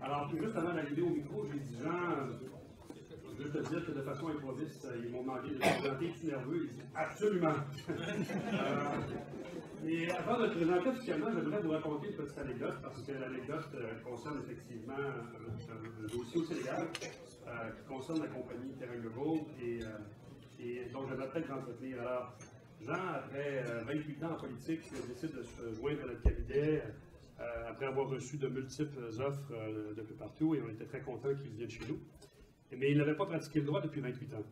Alors, juste avant d'arriver au micro, j'ai dit, Jean, je veux te dire que de façon improviste, ils m'ont demandé de te présenter, es-tu nerveux? Il dit, absolument. Et avant de te présenter officiellement, j'aimerais vous raconter une petite anecdote, parce que l'anecdote concerne effectivement un dossier au Sénégal, qui concerne la compagnie Teranga Gold, et dont j'aimerais peut-être l'entretenir. Alors, Jean, après 28 ans en politique, décide de se joindre à notre cabinet, après avoir reçu de multiples offres de peu partout, et on était très contents qu'il vienne chez nous. Mais il n'avait pas pratiqué le droit depuis 28 ans.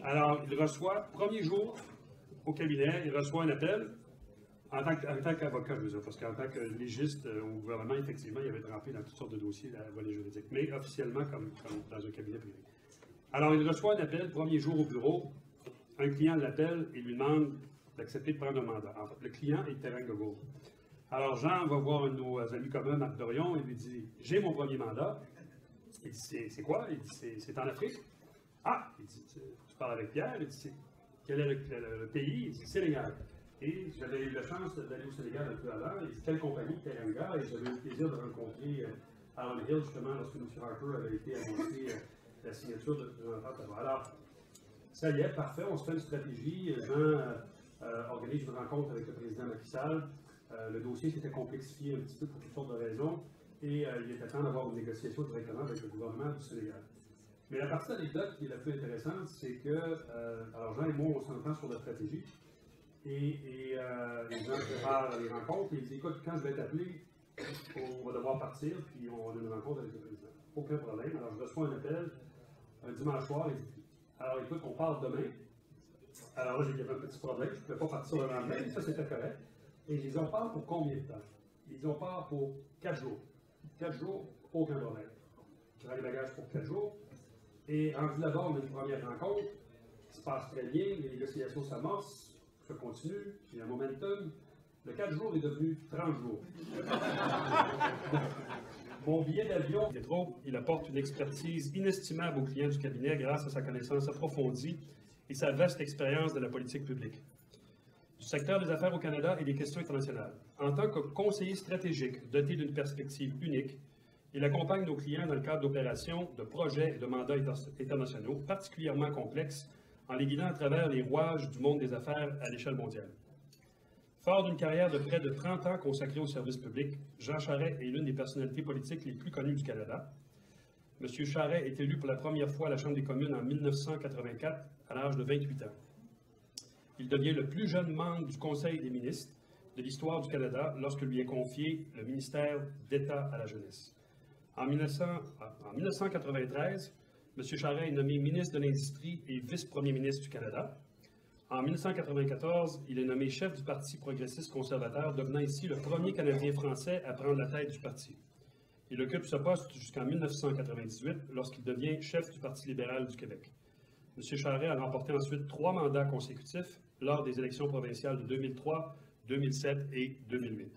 Alors, il reçoit, premier jour au cabinet, il reçoit un appel, en tant qu'avocat, je veux dire, parce qu'en tant que légiste au gouvernement, effectivement, il avait trempé dans toutes sortes de dossiers à volet juridique, mais officiellement comme dans un cabinet privé. Alors, il reçoit un appel, premier jour au bureau, un client l'appelle et lui demande d'accepter de prendre un mandat. En fait, le client est Teranga Gold. Alors, Jean va voir un de nos amis communs, Marc Dorion, et lui dit « J'ai mon premier mandat. » Il dit « C'est quoi? » Il dit « C'est en Afrique. » Ah! Il dit « Tu parles avec Pierre? » Il dit « Quel est le pays? » Il dit « Sénégal. » Et j'avais eu la chance d'aller au Sénégal un peu avant. Il dit « Quelle compagnie? Teranga. » Et j'avais eu le plaisir de rencontrer Aaron Hill, justement, lorsque M. Harper avait été annoncé la signature de l'entente avant. Alors, ça y est, parfait, on se fait une stratégie. Jean organise une rencontre avec le président Macky Sall. Le dossier s'était complexifié un petit peu pour toutes sortes de raisons. Et il était temps d'avoir une négociation directement avec le gouvernement du Sénégal. Mais la partie anecdote qui est la plus intéressante, c'est que, alors Jean et moi, on s'entend sur la stratégie, et Jean prépare les rencontres, et il dit, écoute, quand je vais t'appeler, on va devoir partir, puis on a une rencontre avec le président. Aucun problème. Alors je reçois un appel, un dimanche soir, il dit, alors écoute, on part demain. Alors là, j'ai un petit problème, je ne pouvais pas partir le lendemain, ça c'était correct. Et j'ai dit, on part pour combien de temps? Ils dit, on part pour 4 jours. 4 jours, aucun problème. Je prends les bagages pour 4 jours. Et rendu là-bas, on a une première rencontre qui se passe très bien, les négociations s'amorcent, ça continue, il y a un momentum. Le 4 jours est devenu 30 jours. Mon billet d'avion, il apporte une expertise inestimable aux clients du cabinet grâce à sa connaissance approfondie et sa vaste expérience de la politique publique, du secteur des affaires au Canada et des questions internationales. En tant que conseiller stratégique doté d'une perspective unique, il accompagne nos clients dans le cadre d'opérations, de projets et de mandats internationaux particulièrement complexes en les guidant à travers les rouages du monde des affaires à l'échelle mondiale. Fort d'une carrière de près de 30 ans consacrée au service public, Jean Charest est l'une des personnalités politiques les plus connues du Canada. M. Charest est élu pour la première fois à la Chambre des communes en 1984 à l'âge de 28 ans. Il devient le plus jeune membre du Conseil des ministres de l'histoire du Canada lorsque lui est confié le ministère d'État à la jeunesse. En 1993, M. Charest est nommé ministre de l'Industrie et vice-premier ministre du Canada. En 1994, il est nommé chef du Parti progressiste conservateur, devenant ici le premier Canadien français à prendre la tête du parti. Il occupe ce poste jusqu'en 1998, lorsqu'il devient chef du Parti libéral du Québec. M. Charest a remporté ensuite 3 mandats consécutifs lors des élections provinciales de 2003, 2007 et 2008,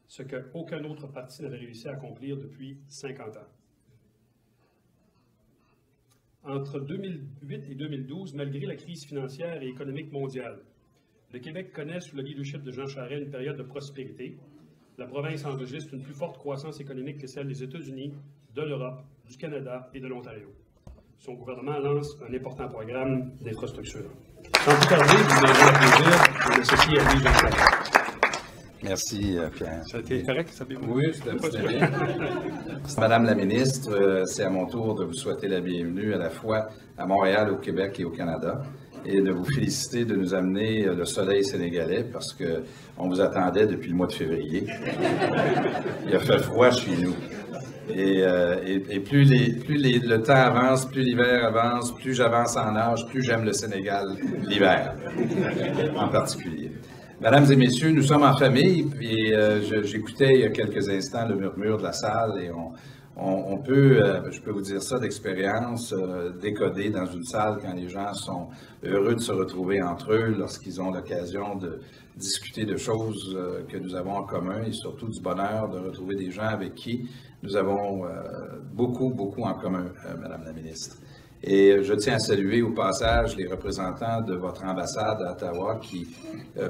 ce qu'aucun autre parti n'avait réussi à accomplir depuis 50 ans. Entre 2008 et 2012, malgré la crise financière et économique mondiale, le Québec connaît, sous le leadership de Jean Charest, une période de prospérité. La province enregistre une plus forte croissance économique que celle des États-Unis, de l'Europe, du Canada et de l'Ontario. Son gouvernement lance un important programme d'infrastructure. Sans plus tarder, vous avez le plaisir de m'associer à lui, Jean Charest. Merci, Pierre. Ça a été correct, ça bien? Oui, c'était bien. Madame la ministre, c'est à mon tour de vous souhaiter la bienvenue à la fois à Montréal, au Québec et au Canada, et de vous féliciter de nous amener le soleil sénégalais parce qu'on vous attendait depuis le mois de février. Il a fait froid chez nous. Et plus le temps avance, plus l'hiver avance, plus j'avance en âge, plus j'aime le Sénégal l'hiver, en particulier. Mesdames et messieurs, nous sommes en famille, et j'écoutais il y a quelques instants le murmure de la salle, et on peut, je peux vous dire ça d'expérience, décoder dans une salle quand les gens sont heureux de se retrouver entre eux, lorsqu'ils ont l'occasion de discuter de choses que nous avons en commun, et surtout du bonheur de retrouver des gens avec qui nous avons beaucoup en commun, Madame la ministre. Et je tiens à saluer au passage les représentants de votre ambassade à Ottawa qui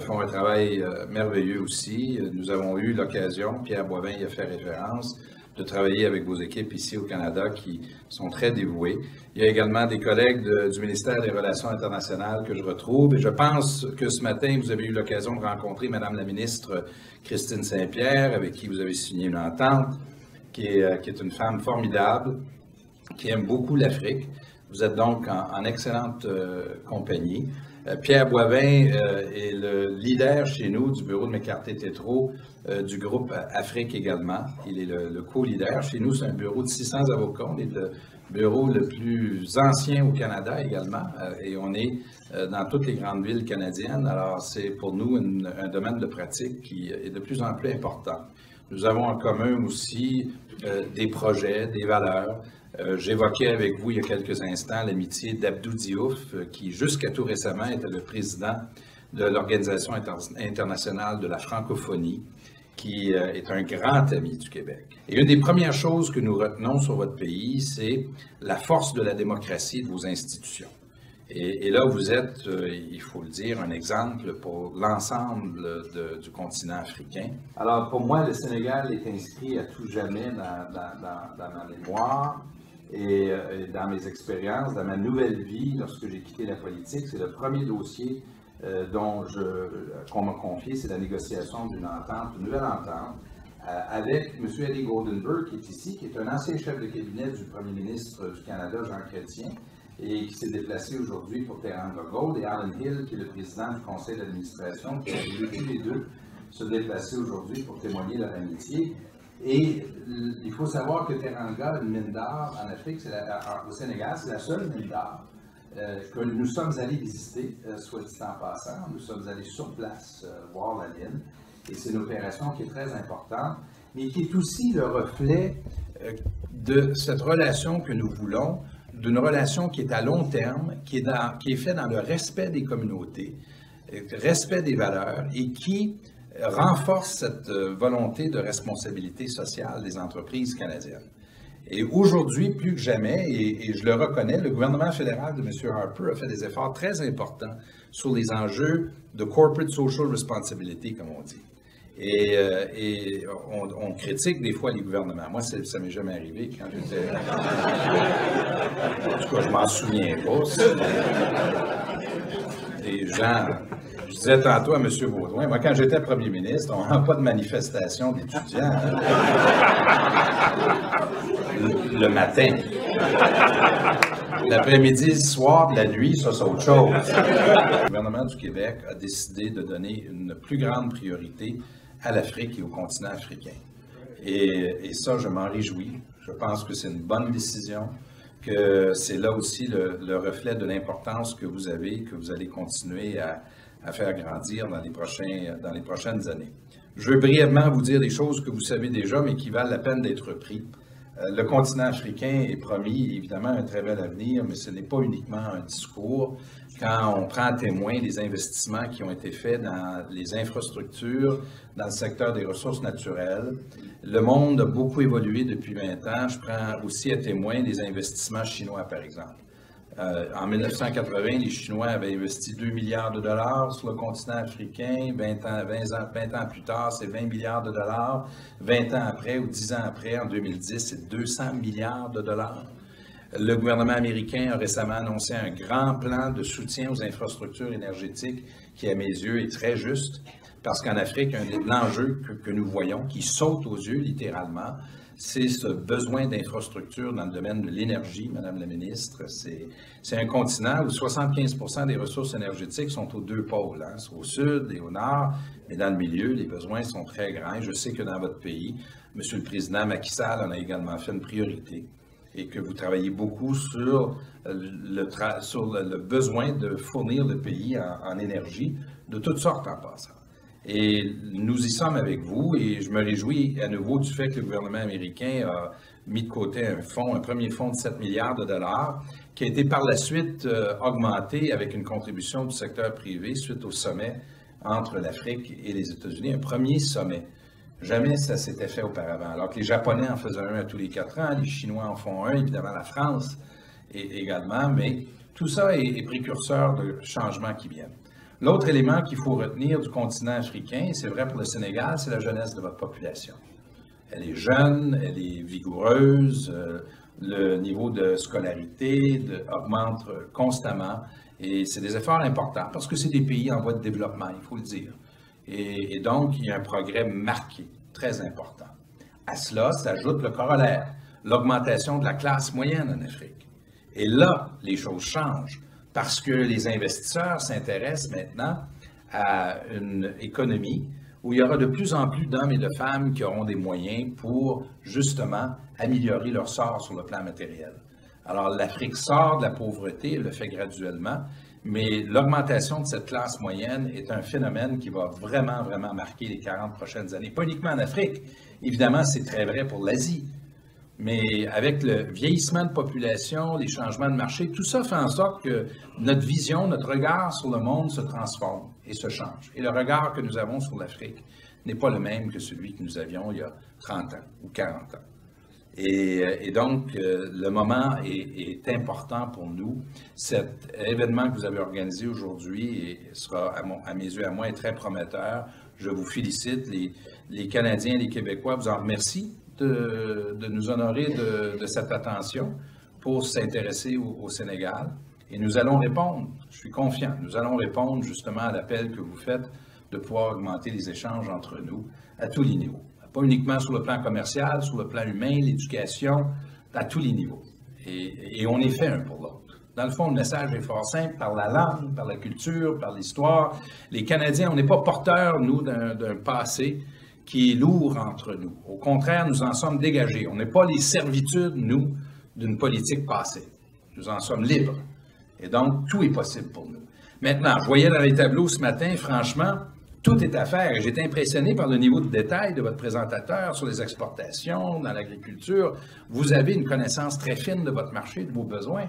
font un travail merveilleux aussi. Nous avons eu l'occasion, Pierre Boivin y a fait référence, de travailler avec vos équipes ici au Canada qui sont très dévouées. Il y a également des collègues du ministère des Relations internationales que je retrouve. Et je pense que ce matin, vous avez eu l'occasion de rencontrer Madame la ministre Christine Saint-Pierre, avec qui vous avez signé une entente, qui est une femme formidable, qui aime beaucoup l'Afrique. Vous êtes donc en excellente compagnie. Pierre Boivin est le leader chez nous du bureau de McCarthy-Tétrault du groupe Afrique également. Il est le co-leader. Chez nous, c'est un bureau de 600 avocats. On est le bureau le plus ancien au Canada également et on est dans toutes les grandes villes canadiennes. Alors, c'est pour nous un domaine de pratique qui est de plus en plus important. Nous avons en commun aussi des projets, des valeurs. J'évoquais avec vous il y a quelques instants l'amitié d'Abdou Diouf, qui jusqu'à tout récemment était le président de l'Organisation internationale de la francophonie, qui est un grand ami du Québec. Et une des premières choses que nous retenons sur votre pays, c'est la force de la démocratie et de vos institutions. Et là, vous êtes, il faut le dire, un exemple pour l'ensemble du continent africain. Alors, pour moi, le Sénégal est inscrit à tout jamais dans ma mémoire et dans mes expériences, dans ma nouvelle vie, lorsque j'ai quitté la politique. C'est le premier dossier qu'on m'a confié, c'est la négociation d'une entente, une nouvelle entente, avec M. Elie Goldenberg, qui est ici, qui est un ancien chef de cabinet du premier ministre du Canada, Jean Chrétien, et qui s'est déplacé aujourd'hui pour Teranga Gold, et Alan Hill, qui est le président du conseil d'administration, qui a voulu tous les deux se déplacer aujourd'hui pour témoigner leur amitié. Et il faut savoir que Teranga, une mine d'or en Afrique, au Sénégal, c'est la seule mine d'or que nous sommes allés visiter, soit dit en passant. Nous sommes allés sur place voir la mine. Et c'est une opération qui est très importante, mais qui est aussi le reflet de cette relation que nous voulons, d'une relation qui est à long terme, qui est faite dans le respect des communautés, respect des valeurs et qui renforce cette volonté de responsabilité sociale des entreprises canadiennes. Et aujourd'hui, plus que jamais, et je le reconnais, le gouvernement fédéral de M. Harper a fait des efforts très importants sur les enjeux de corporate social responsibility, comme on dit. Et on critique des fois les gouvernements. Moi, ça ne m'est jamais arrivé quand j'étais... En tout cas, je m'en souviens pas. Des gens... Je disais tantôt à M. Baudouin, moi, quand j'étais premier ministre, on n'a pas de manifestation d'étudiants le matin. L'après-midi, le soir, la nuit, ça, c'est autre chose. Le gouvernement du Québec a décidé de donner une plus grande priorité à l'Afrique et au continent africain. Et ça, je m'en réjouis. Je pense que c'est une bonne décision. que c'est là aussi le reflet de l'importance que vous avez, que vous allez continuer à faire grandir dans les prochaines années. Je veux brièvement vous dire des choses que vous savez déjà, mais qui valent la peine d'être repris. Le continent africain est promis, évidemment, un très bel avenir, mais ce n'est pas uniquement un discours. Quand on prend à témoin les investissements qui ont été faits dans les infrastructures, dans le secteur des ressources naturelles, le monde a beaucoup évolué depuis 20 ans. Je prends aussi à témoin les investissements chinois, par exemple. En 1980, les Chinois avaient investi 2 milliards de dollars sur le continent africain. 20 ans plus tard, c'est 20 milliards de dollars. 20 ans après ou 10 ans après, en 2010, c'est 200 milliards de dollars. Le gouvernement américain a récemment annoncé un grand plan de soutien aux infrastructures énergétiques qui, à mes yeux, est très juste. Parce qu'en Afrique, l'enjeu que nous voyons, qui saute aux yeux littéralement, c'est ce besoin d'infrastructures dans le domaine de l'énergie, Madame la ministre. C'est un continent où 75% des ressources énergétiques sont aux deux pôles, hein, au sud et au nord, mais dans le milieu, les besoins sont très grands. Je sais que dans votre pays, Monsieur le Président Macky Sall en a également fait une priorité et que vous travaillez beaucoup sur le besoin de fournir le pays en énergie de toutes sortes en passant. Et nous y sommes avec vous et je me réjouis à nouveau du fait que le gouvernement américain a mis de côté un premier fonds de 7 milliards de dollars qui a été par la suite augmenté avec une contribution du secteur privé suite au sommet entre l'Afrique et les États-Unis, un premier sommet. Jamais ça s'était fait auparavant, alors que les Japonais en faisaient un à tous les 4 ans, les Chinois en font un, évidemment la France également, mais tout ça est précurseur de changements qui viennent. L'autre élément qu'il faut retenir du continent africain, et c'est vrai pour le Sénégal, c'est la jeunesse de votre population. Elle est jeune, elle est vigoureuse, le niveau de scolarité augmente constamment, et c'est des efforts importants parce que c'est des pays en voie de développement, il faut le dire. Et donc, il y a un progrès marqué, très important. À cela s'ajoute le corollaire, l'augmentation de la classe moyenne en Afrique. Et là, les choses changent. Parce que les investisseurs s'intéressent maintenant à une économie où il y aura de plus en plus d'hommes et de femmes qui auront des moyens pour, justement, améliorer leur sort sur le plan matériel. Alors, l'Afrique sort de la pauvreté, elle le fait graduellement, mais l'augmentation de cette classe moyenne est un phénomène qui va vraiment, vraiment marquer les 40 prochaines années. Pas uniquement en Afrique, évidemment, c'est très vrai pour l'Asie. Mais avec le vieillissement de population, les changements de marché, tout ça fait en sorte que notre vision, notre regard sur le monde se transforme et se change. Et le regard que nous avons sur l'Afrique n'est pas le même que celui que nous avions il y a 30 ans ou 40 ans. Et donc, le moment est important pour nous. Cet événement que vous avez organisé aujourd'hui sera, à mes yeux, à moi, est très prometteur. Je vous félicite. Les Canadiens et les Québécois vous en remercient de nous honorer de cette attention pour s'intéresser au Sénégal. Et nous allons répondre, je suis confiant, nous allons répondre justement à l'appel que vous faites de pouvoir augmenter les échanges entre nous à tous les niveaux. Pas uniquement sur le plan commercial, sur le plan humain, l'éducation, à tous les niveaux. Et on est fait un pour l'autre. Dans le fond, le message est fort simple, par la langue, par la culture, par l'histoire. Les Canadiens, on n'est pas porteurs, nous, d'un passé qui est lourd entre nous. Au contraire, nous en sommes dégagés. On n'est pas les servitudes, nous, d'une politique passée. Nous en sommes libres. Et donc, tout est possible pour nous. Maintenant, je voyais dans les tableaux ce matin, franchement, tout est à faire. Et j'étais impressionné par le niveau de détail de votre présentateur sur les exportations, dans l'agriculture. Vous avez une connaissance très fine de votre marché, de vos besoins.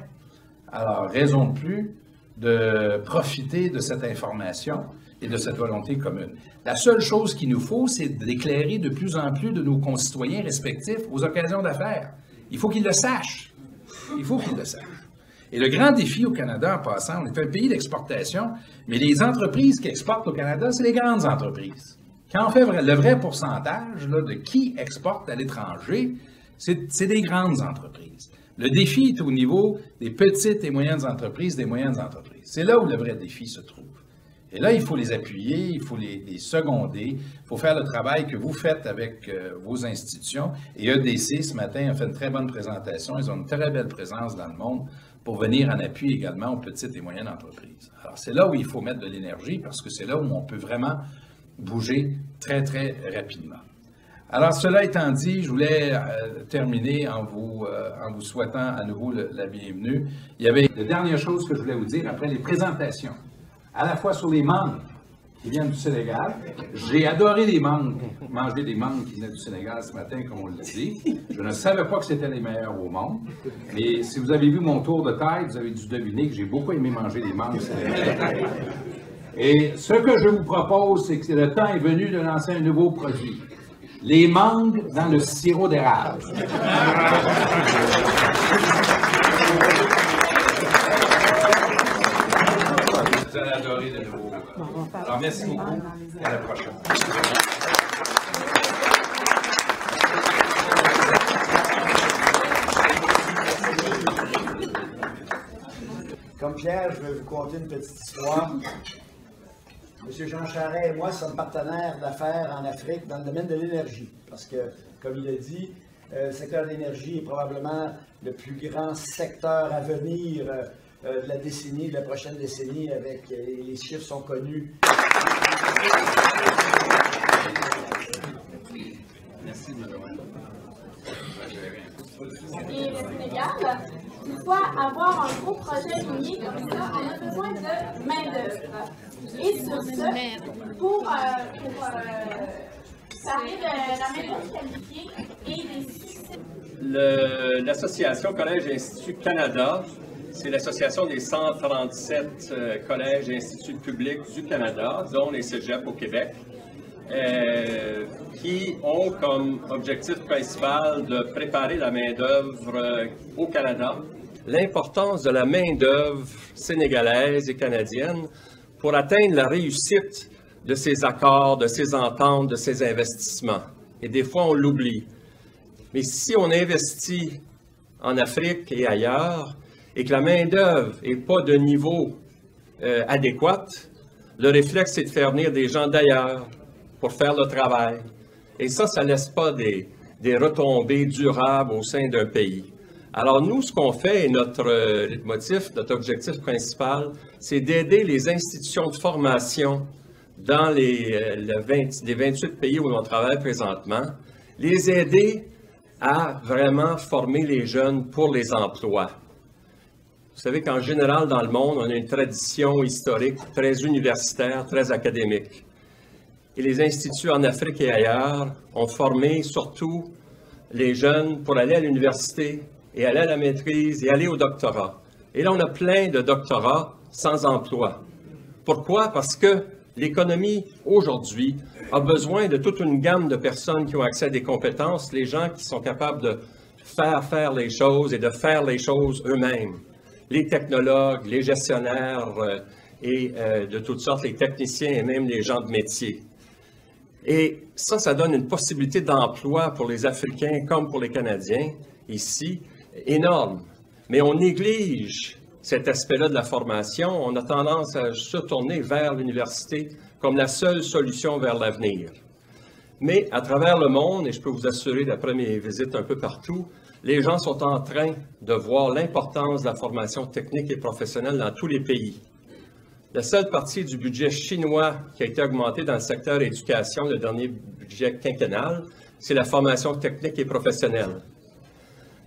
Alors, raison de plus de profiter de cette information et de cette volonté commune. La seule chose qu'il nous faut, c'est d'éclairer de plus en plus de nos concitoyens respectifs aux occasions d'affaires. Il faut qu'ils le sachent. Il faut qu'ils le sachent. Et le grand défi au Canada, en passant, on est un pays d'exportation, mais les entreprises qui exportent au Canada, c'est les grandes entreprises. Quand on fait le vrai pourcentage là, de qui exporte à l'étranger, c'est des grandes entreprises. Le défi est au niveau des petites et moyennes entreprises, des moyennes entreprises. C'est là où le vrai défi se trouve. Et là, il faut les appuyer, il faut les seconder, il faut faire le travail que vous faites avec vos institutions. Et EDC, ce matin, a fait une très bonne présentation. Ils ont une très belle présence dans le monde pour venir en appui également aux petites et moyennes entreprises. Alors, c'est là où il faut mettre de l'énergie parce que c'est là où on peut vraiment bouger très, très rapidement. Alors, cela étant dit, je voulais terminer en vous souhaitant à nouveau la bienvenue. Il y avait la dernière chose que je voulais vous dire après les présentations, à la fois sur les mangues qui viennent du Sénégal. J'ai adoré les mangues, manger des mangues qui venaient du Sénégal ce matin, comme on l'a dit. Je ne savais pas que c'était les meilleurs au monde. Mais si vous avez vu mon tour de taille, vous avez dû deviner que j'ai beaucoup aimé manger des mangues sénégalaises. Et ce que je vous propose, c'est que le temps est venu de lancer un nouveau produit. Les mangues dans le sirop d'érable. Vous allez adorer de nouveau. Alors, merci beaucoup et à la prochaine. Comme Pierre, je vais vous conter une petite histoire. M. Jean Charest et moi sommes partenaires d'affaires en Afrique dans le domaine de l'énergie. Parce que, comme il a dit, le secteur de l'énergie est probablement le plus grand secteur à venir de la décennie, de la prochaine décennie, avec les chiffres sont connus. Merci, madame. Et le Sénégal, toutefois, avoir un gros projet minier comme ça, on a besoin de main-d'œuvre. Et sur ce, pour parler de la main-d'œuvre qualifiée et des succès. L'association Collège Institut Canada, c'est l'association des 137 collèges et instituts publics du Canada, dont les cégeps au Québec, qui ont comme objectif principal de préparer la main-d'œuvre au Canada. L'importance de la main-d'œuvre sénégalaise et canadienne pour atteindre la réussite de ces accords, de ces ententes, de ces investissements. Et des fois, on l'oublie. Mais si on investit en Afrique et ailleurs, et que la main-d'œuvre n'est pas de niveau adéquat, le réflexe, c'est de faire venir des gens d'ailleurs pour faire le travail. Et ça ne laisse pas des retombées durables au sein d'un pays. Alors nous, ce qu'on fait, et notre motif, notre objectif principal, c'est d'aider les institutions de formation dans les 28 pays où on travaille présentement, les aider à vraiment former les jeunes pour les emplois. Vous savez qu'en général, dans le monde, on a une tradition historique très universitaire, très académique. Et les instituts en Afrique et ailleurs ont formé surtout les jeunes pour aller à l'université et aller à la maîtrise et aller au doctorat. Et là, on a plein de doctorats sans emploi. Pourquoi? Parce que l'économie, aujourd'hui, a besoin de toute une gamme de personnes qui ont accès à des compétences, les gens qui sont capables de faire les choses et de faire les choses eux-mêmes. Les technologues, les gestionnaires et de toutes sortes, les techniciens et même les gens de métier. Et ça donne une possibilité d'emploi pour les Africains comme pour les Canadiens, ici, énorme. Mais on néglige cet aspect-là de la formation. On a tendance à se tourner vers l'université comme la seule solution vers l'avenir. Mais à travers le monde, et je peux vous assurer d'après mes visites un peu partout, les gens sont en train de voir l'importance de la formation technique et professionnelle dans tous les pays. La seule partie du budget chinois qui a été augmenté dans le secteur éducation, le dernier budget quinquennal, c'est la formation technique et professionnelle.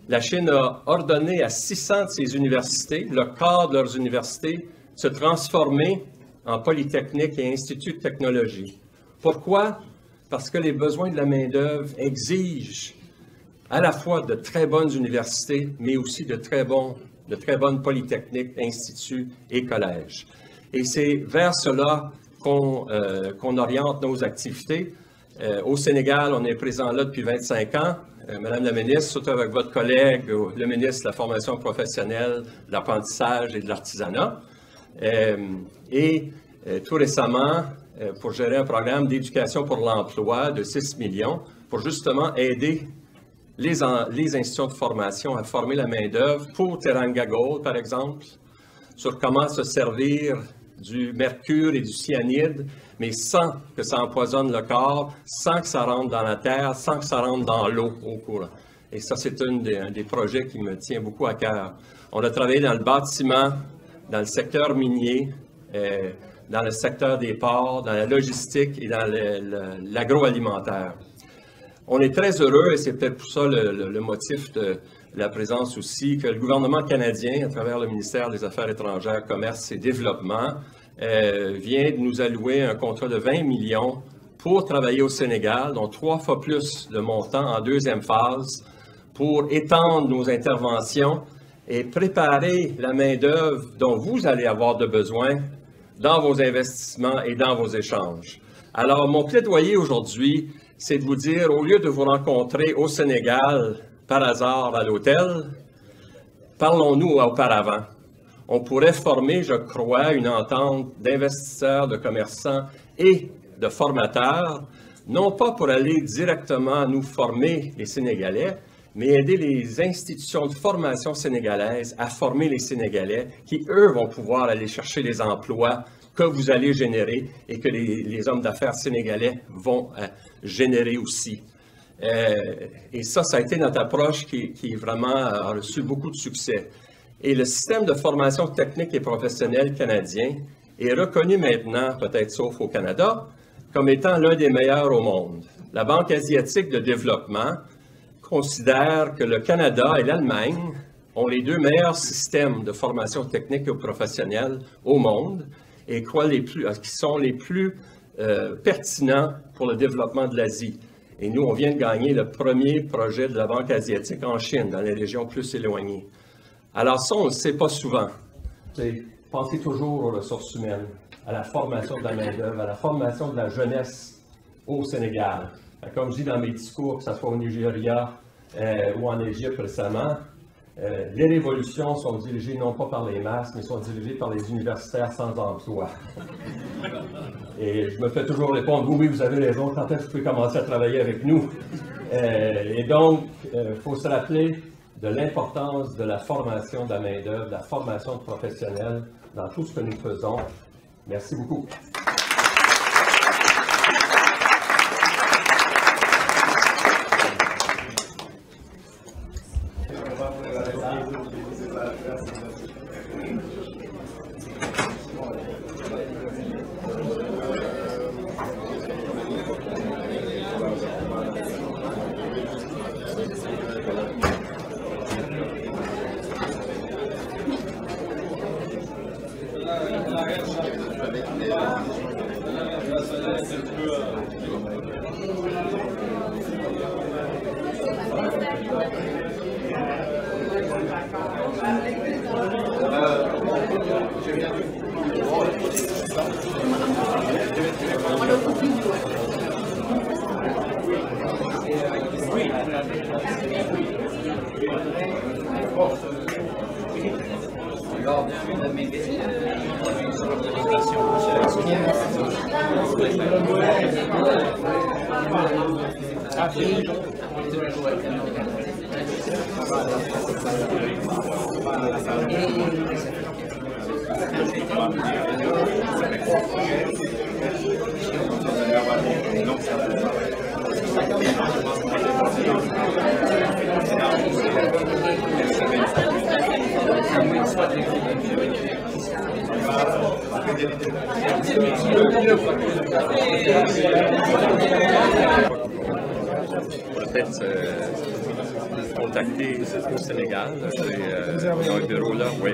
La Chine a ordonné à 600 de ses universités, le quart de leurs universités, de se transformer en polytechnique et instituts de technologie. Pourquoi? Parce que les besoins de la main-d'œuvre exigent à la fois de très bonnes universités, mais aussi de très bonnes polytechniques, instituts et collèges. Et c'est vers cela qu'on oriente nos activités. Au Sénégal, on est présent là depuis 25 ans. Madame la ministre, surtout avec votre collègue, le ministre de la formation professionnelle, de l'apprentissage et de l'artisanat. Tout récemment, pour gérer un programme d'éducation pour l'emploi de 6 millions, pour justement aider les institutions de formation à former la main-d'œuvre pour Teranga Gold, par exemple, sur comment se servir du mercure et du cyanide, mais sans que ça empoisonne le corps, sans que ça rentre dans la terre, sans que ça rentre dans l'eau au courant. Et ça, c'est un des projets qui me tient beaucoup à cœur. On a travaillé dans le bâtiment, dans le secteur minier, dans le secteur des ports, dans la logistique et dans l'agroalimentaire. On est très heureux, et c'est peut-être pour ça le motif de la présence aussi, que le gouvernement canadien, à travers le ministère des Affaires étrangères, Commerce et Développement, vient de nous allouer un contrat de 20 millions pour travailler au Sénégal, dont 3 fois plus le montant en deuxième phase, pour étendre nos interventions et préparer la main-d'œuvre dont vous allez avoir de besoin dans vos investissements et dans vos échanges. Alors, mon plaidoyer aujourd'hui, c'est de vous dire, au lieu de vous rencontrer au Sénégal par hasard à l'hôtel, parlons-nous auparavant. On pourrait former, je crois, une entente d'investisseurs, de commerçants et de formateurs, non pas pour aller directement nous former les Sénégalais, mais aider les institutions de formation sénégalaises à former les Sénégalais qui, eux, vont pouvoir aller chercher les emplois que vous allez générer et que les hommes d'affaires sénégalais vont générer aussi. Et ça a été notre approche qui vraiment a reçu beaucoup de succès. Et le système de formation technique et professionnelle canadien est reconnu maintenant, peut-être sauf au Canada, comme étant l'un des meilleurs au monde. La Banque asiatique de développement considère que le Canada et l'Allemagne ont les 2 meilleurs systèmes de formation technique et professionnelle au monde et qui sont les plus pertinents pour le développement de l'Asie. Et nous, on vient de gagner le premier projet de la Banque asiatique en Chine, dans les régions plus éloignées. Alors ça, on ne le sait pas souvent. Pensez toujours aux ressources humaines, à la formation de la main-d'œuvre, à la formation de la jeunesse au Sénégal. Comme je dis dans mes discours, que ce soit au Nigeria ou en Égypte récemment, les révolutions sont dirigées non pas par les masses, mais sont dirigées par les universitaires sans emploi. Et je me fais toujours répondre, oui, vous avez raison, quand est-ce que vous pouvez commencer à travailler avec nous? Et donc, il faut se rappeler de l'importance de la formation de la main-d'œuvre, de la formation de professionnels dans tout ce que nous faisons. Merci beaucoup. Peut-être contacter au Sénégal, ils ont un bureau là, oui.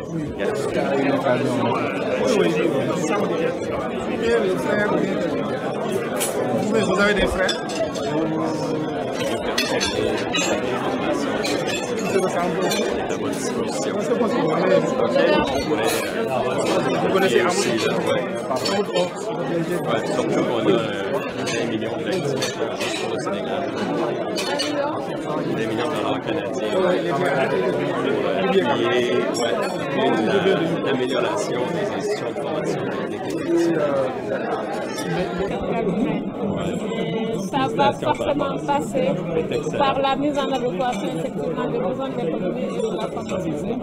Vous avez des frères? De votre disposition. Vous connaissez Amour? Oui, surtout qu'on a 1 million d'actifs au Sénégal. 2 millions de dollars canadiens pour l'amélioration des institutions de formation technique. Ça va forcément passer par la mise en adéquation effectivement des besoins de l'économie et de la formation.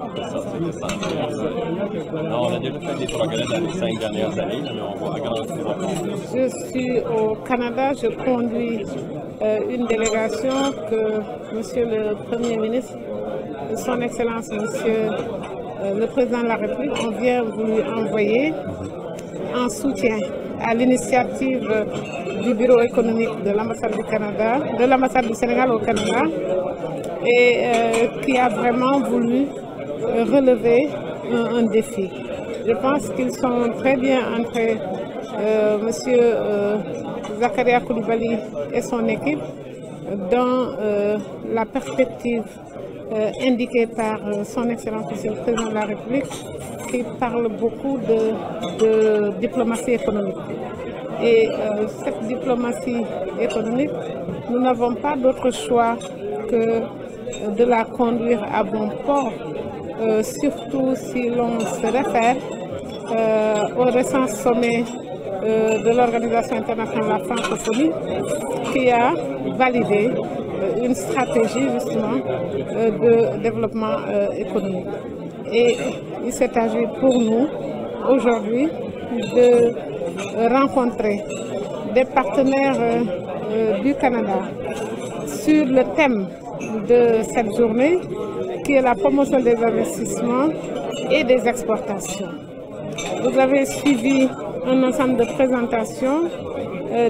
On a déjà fait des progrès dans les 5 dernières années, mais on va agrandir encore. Je suis au Canada, je conduis une délégation que Monsieur le Premier ministre, Son Excellence Monsieur le Président de la République, on vient vous lui envoyer en soutien à l'initiative du bureau économique de l'ambassade du Canada, de l'ambassade du Sénégal au Canada, et qui a vraiment voulu relever un défi. Je pense qu'ils sont très bien entrés, Monsieur Zakaria Koulibaly et son équipe, dans la perspective indiquée par son Excellence Monsieur le Président de la République, qui parle beaucoup de diplomatie économique. Et cette diplomatie économique, nous n'avons pas d'autre choix que de la conduire à bon port, surtout si l'on se réfère au récent sommet de l'Organisation internationale de la francophonie, qui a validé une stratégie justement de développement économique. Et il s'est agi pour nous aujourd'hui de rencontrer des partenaires du Canada sur le thème de cette journée, qui est la promotion des investissements et des exportations. Vous avez suivi un ensemble de présentations,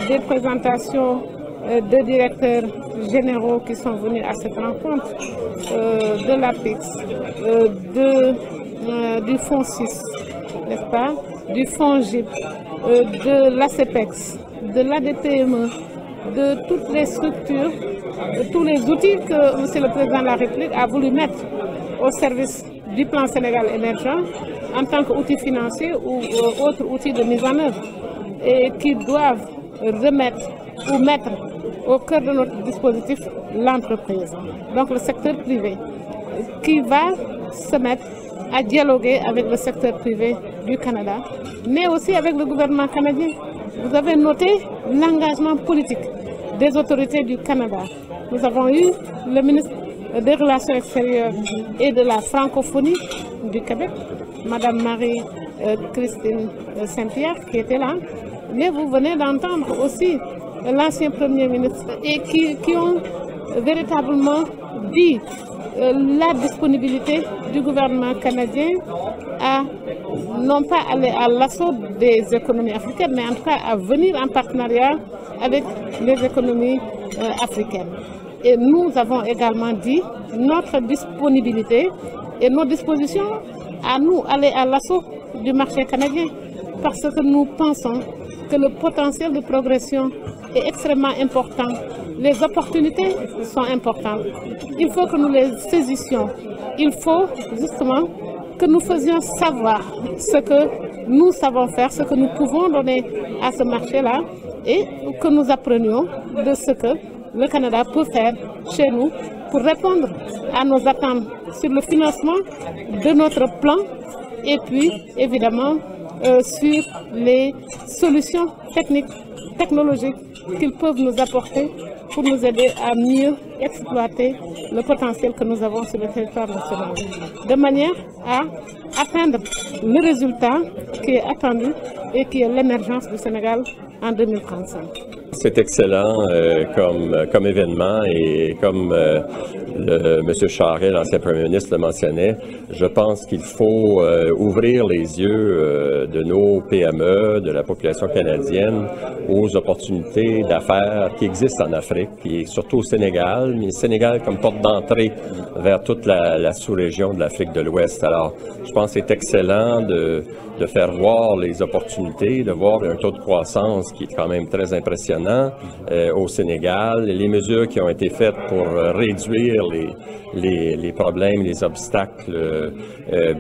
des présentations de directeurs généraux qui sont venus à cette rencontre, de l'APEX, du Fonds 6, n'est-ce pas, du Fonds GIP, de l'ACEPEX, de l'ADPME, de toutes les structures, de tous les outils que M. le Président de la République a voulu mettre au service du plan Sénégal émergent en tant qu'outil financier ou autre outil de mise en œuvre, et qui doivent remettre ou mettre au cœur de notre dispositif l'entreprise, donc le secteur privé, qui va se mettre à dialoguer avec le secteur privé du Canada, mais aussi avec le gouvernement canadien. Vous avez noté l'engagement politique des autorités du Canada. Nous avons eu le ministre des Relations extérieures et de la francophonie du Québec, Madame Marie-Christine Saint-Pierre, qui était là, mais vous venez d'entendre aussi l'ancien Premier ministre, et qui ont véritablement dit la disponibilité du gouvernement canadien à non pas aller à l'assaut des économies africaines, mais en tout cas à venir en partenariat avec les économies africaines. Et nous avons également dit notre disponibilité et nos dispositions à nous aller à l'assaut du marché canadien, parce que nous pensons que le potentiel de progression est extrêmement important. Les opportunités sont importantes. Il faut que nous les saisissions. Il faut justement que nous faisions savoir ce que nous savons faire, ce que nous pouvons donner à ce marché-là, et que nous apprenions de ce que le Canada peut faire chez nous pour répondre à nos attentes sur le financement de notre plan, et puis évidemment sur les solutions techniques, technologiques qu'ils peuvent nous apporter pour nous aider à mieux exploiter le potentiel que nous avons sur le territoire national, de manière à atteindre le résultat qui est attendu et qui est l'émergence du Sénégal en 2035. C'est excellent comme événement, et comme M. Charest, l'ancien Premier ministre, le mentionnait, je pense qu'il faut ouvrir les yeux de nos PME, de la population canadienne, aux opportunités d'affaires qui existent en Afrique, et surtout au Sénégal, mais le Sénégal comme porte d'entrée vers toute la sous-région de l'Afrique de l'Ouest. Alors, je pense que c'est excellent de faire voir les opportunités, de voir un taux de croissance qui est quand même très impressionnant au Sénégal, les mesures qui ont été faites pour réduire les problèmes, les obstacles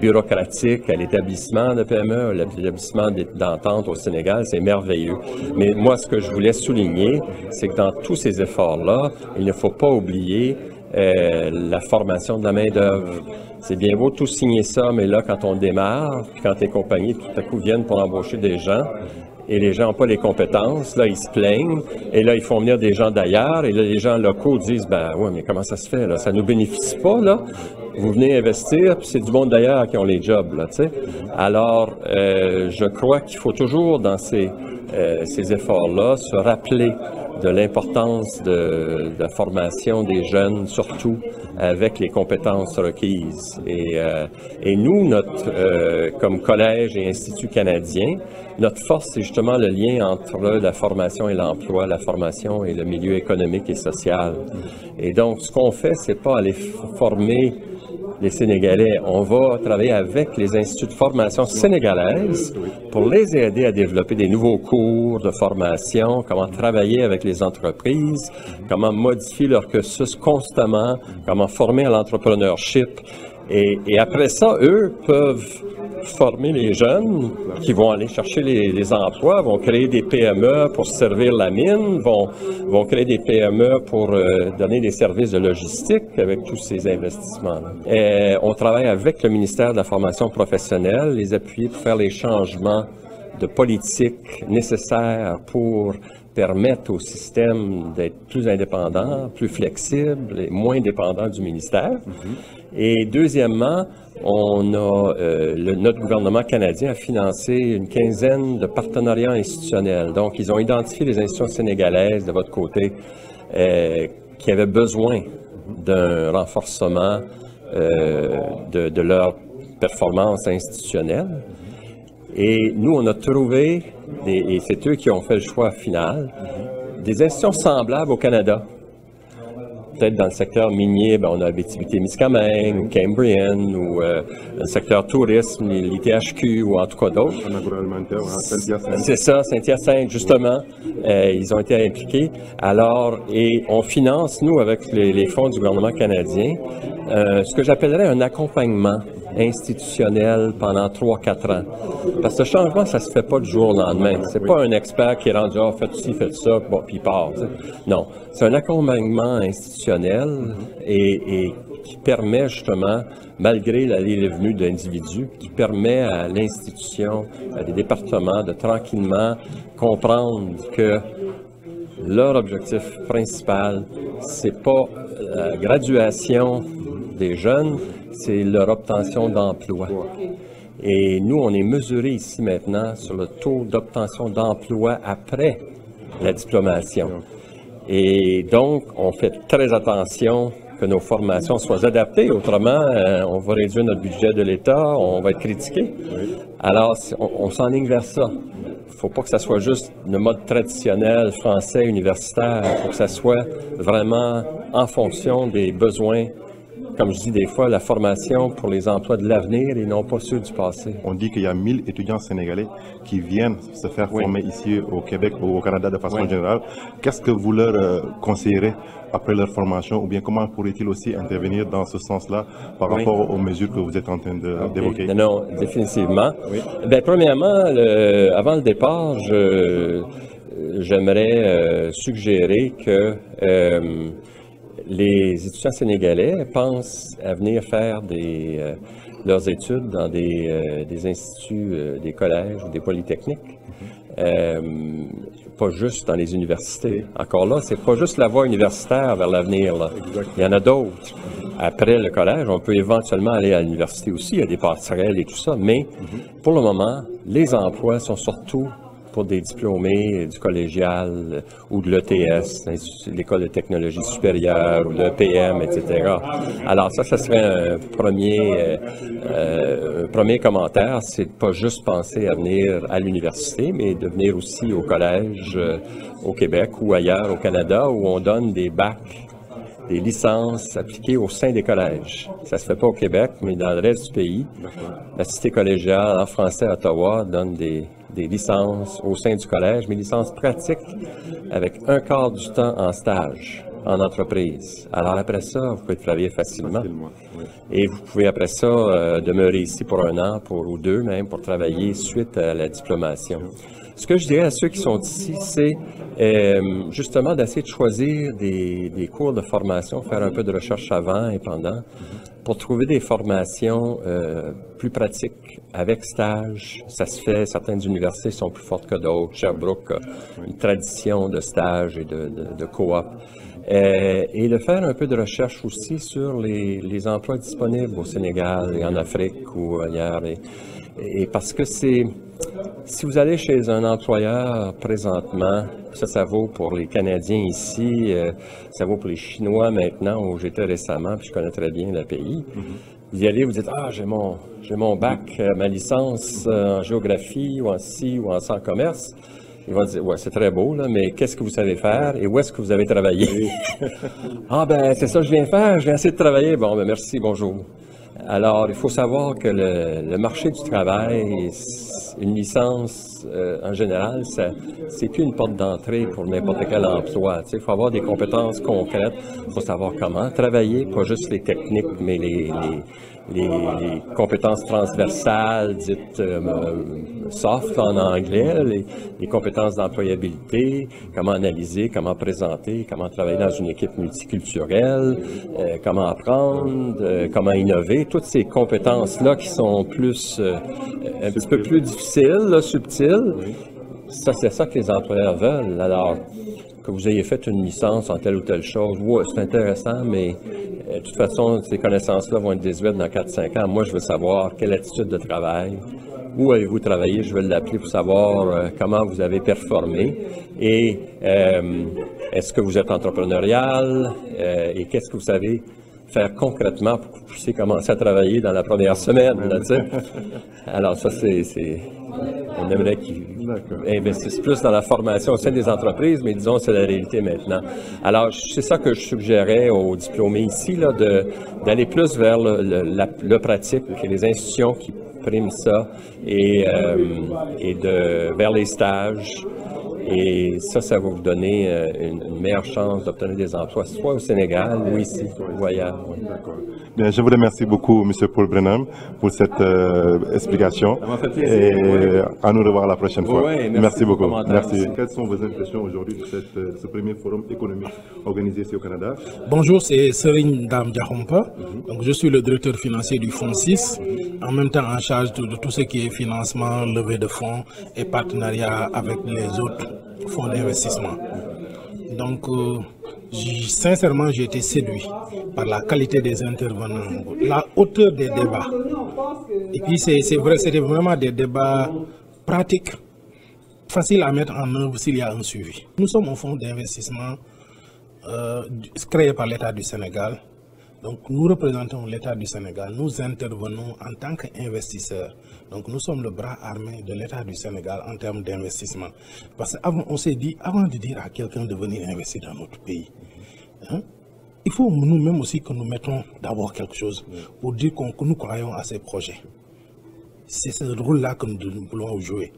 bureaucratiques à l'établissement de PME, l'établissement d'entente au Sénégal, c'est merveilleux. Mais moi, ce que je voulais souligner, c'est que dans tous ces efforts-là, il ne faut pas oublier la formation de la main-d'œuvre. C'est bien beau tout signer ça, mais là, quand on démarre, puis quand les compagnies tout à coup viennent pour embaucher des gens, et les gens n'ont pas les compétences, là, ils se plaignent, et là, ils font venir des gens d'ailleurs, et là, les gens locaux disent, ben ouais, mais comment ça se fait, là? Ça nous bénéficie pas, là? Vous venez investir, puis c'est du monde d'ailleurs qui ont les jobs, là, tu sais. Alors, je crois qu'il faut toujours, dans ces ces efforts-là, se rappeler de l'importance de la formation des jeunes, surtout avec les compétences requises. Et nous, comme collège et institut canadien, notre force, c'est justement le lien entre la formation et l'emploi, la formation et le milieu économique et social. Et donc, ce qu'on fait, c'est pas aller former les Sénégalais. On va travailler avec les instituts de formation sénégalaises pour les aider à développer des nouveaux cours de formation, comment travailler avec les entreprises, comment modifier leur cursus constamment, comment former à l'entrepreneurship. Et après ça, eux peuvent former les jeunes qui vont aller chercher les emplois, vont créer des PME pour servir la mine, vont créer des PME pour donner des services de logistique avec tous ces investissements-là. On travaille avec le ministère de la formation professionnelle, les appuyer pour faire les changements de politique nécessaires pour permettre au système d'être plus indépendant, plus flexible et moins dépendant du ministère. Et deuxièmement, notre gouvernement canadien a financé une quinzaine de partenariats institutionnels. Donc, ils ont identifié les institutions sénégalaises de votre côté qui avaient besoin d'un renforcement de leur performance institutionnelle. Et nous, on a trouvé, et c'est eux qui ont fait le choix final, des institutions semblables au Canada. Peut-être dans le secteur minier, on a Abitibi-Témiscamingue, ou Cambrian, ou le secteur tourisme, l'ITHQ, ou en tout cas d'autres. C'est ça, Saint-Hyacinthe, justement. Ils ont été impliqués. Alors, et on finance, nous, avec les fonds du gouvernement canadien, ce que j'appellerais un accompagnement institutionnel pendant 3-4 ans. Parce que ce changement, ça se fait pas du jour au lendemain. C'est pas un expert qui est rendu, faites ci, faites ça, bon, puis il part. T'sais. Non. C'est un accompagnement institutionnel et qui permet justement, malgré l'allée et venue d'individus, qui permet à l'institution, à des départements de tranquillement comprendre que leur objectif principal, c'est pas la graduation des jeunes, c'est leur obtention d'emploi. Et nous, on est mesuré ici maintenant sur le taux d'obtention d'emploi après la diplomation. Et donc, on fait très attention que nos formations soient adaptées. Autrement, on va réduire notre budget de l'État, on va être critiqué. Alors, on s'enligne vers ça. Il ne faut pas que ça soit juste le mode traditionnel français universitaire. Il faut que ça soit vraiment en fonction des besoins. Comme je dis des fois, la formation pour les emplois de l'avenir et non pas ceux du passé. On dit qu'il y a 1000 étudiants sénégalais qui viennent se faire former ici au Québec ou au Canada de façon générale. Qu'est-ce que vous leur conseillerez après leur formation ou bien comment pourraient-ils aussi intervenir dans ce sens-là par rapport aux mesures que vous êtes en train d'évoquer? Non, définitivement. Bien, premièrement, avant le départ, j'aimerais suggérer que les étudiants sénégalais pensent à venir faire leurs études dans des instituts, des collèges ou des polytechniques, pas juste dans les universités. Encore là, c'est pas juste la voie universitaire vers l'avenir. Il y en a d'autres. Après le collège, on peut éventuellement aller à l'université aussi, il y a des passerelles et tout ça, mais pour le moment, les emplois sont surtout pour des diplômés du collégial ou de l'ETS, l'École de technologie supérieure ou l'EPM, etc. Alors ça serait un premier commentaire, c'est pas juste penser à venir à l'université, mais de venir aussi au collège au Québec ou ailleurs au Canada où on donne des bacs, des licences appliquées au sein des collèges. Ça se fait pas au Québec, mais dans le reste du pays, la cité collégiale en français à Ottawa donne des licences au sein du collège, mais licences pratiques avec un quart du temps en stage, en entreprise. Alors après ça, vous pouvez travailler facilement. Et vous pouvez après ça demeurer ici pour 1 an, ou 2 même, pour travailler suite à la diplomation. Ce que je dirais à ceux qui sont ici, c'est justement d'essayer de choisir des cours de formation, faire un peu de recherche avant et pendant, pour trouver des formations plus pratiques, avec stage. Ça se fait, certaines universités sont plus fortes que d'autres. Sherbrooke a une tradition de stage et de coop. et de faire un peu de recherche aussi sur les emplois disponibles au Sénégal et en Afrique ou ailleurs. Et parce que si vous allez chez un employeur présentement, ça vaut pour les Canadiens ici, ça vaut pour les Chinois maintenant, où j'étais récemment, puis je connais très bien le pays. Vous y allez, vous dites, j'ai mon bac, ma licence en géographie, ou en ci, ou en commerce. Ils vont dire, ouais, c'est très beau, là, mais qu'est-ce que vous savez faire et où est-ce que vous avez travaillé? C'est ça que je viens faire, je viens essayer de travailler. Bon, merci, bonjour. Alors, il faut savoir que le marché du travail, une licence, en général, c'est plus une porte d'entrée pour n'importe quel emploi. Il faut avoir des compétences concrètes, il faut savoir comment travailler, pas juste les techniques, mais les compétences transversales, dites soft en anglais, les compétences d'employabilité, comment analyser, comment présenter, comment travailler dans une équipe multiculturelle, comment apprendre, comment innover, toutes ces compétences-là qui sont plus, un petit peu plus difficiles, là, subtiles, ça, c'est ça que les employeurs veulent. Alors, que vous ayez fait une licence en telle ou telle chose, ouais, c'est intéressant, mais de toute façon, ces connaissances-là vont être désuètes dans 4-5 ans. Moi, je veux savoir quelle attitude de travail, où avez-vous travaillé, je veux l'appeler pour savoir comment vous avez performé et est-ce que vous êtes entrepreneurial et qu'est-ce que vous savez faire concrètement pour que vous puissiez commencer à travailler dans la première semaine. Là, alors ça, on aimerait qu'ils investissent plus dans la formation au sein des entreprises, mais disons, c'est la réalité maintenant. Alors, c'est ça que je suggérais aux diplômés ici, là, d'aller plus vers le pratique et les institutions qui priment ça et vers les stages. Et ça va vous donner une meilleure chance d'obtenir des emplois, soit au Sénégal ou ici, ou ailleurs. Oui. D'accord. Bien, je vous remercie beaucoup, M. Paul Brennan, pour cette explication. Ça m'a fait plaisir. Et à nous revoir la prochaine fois. Oui, merci beaucoup. Merci. Aussi. Quelles sont vos impressions aujourd'hui de ce premier forum économique organisé ici au Canada? Bonjour, c'est Serigne Dame Diakhoumpa. Donc, je suis le directeur financier du Fonds 6, en même temps en charge de tout ce qui est financement, levée de fonds et partenariat avec les autres fonds d'investissement. Donc, sincèrement, j'ai été séduit par la qualité des intervenants, la hauteur des débats. Et puis, c'est vrai, c'était vraiment des débats pratiques, faciles à mettre en œuvre s'il y a un suivi. Nous sommes un fonds d'investissement créé par l'État du Sénégal. Donc, nous représentons l'État du Sénégal, nous intervenons en tant qu'investisseurs. Donc, nous sommes le bras armé de l'État du Sénégal en termes d'investissement. Parce qu'on s'est dit, avant de dire à quelqu'un de venir investir dans notre pays, il faut nous-mêmes aussi que nous mettons d'abord quelque chose pour dire que nous croyons à ces projets. C'est ce rôle-là que nous voulons jouer.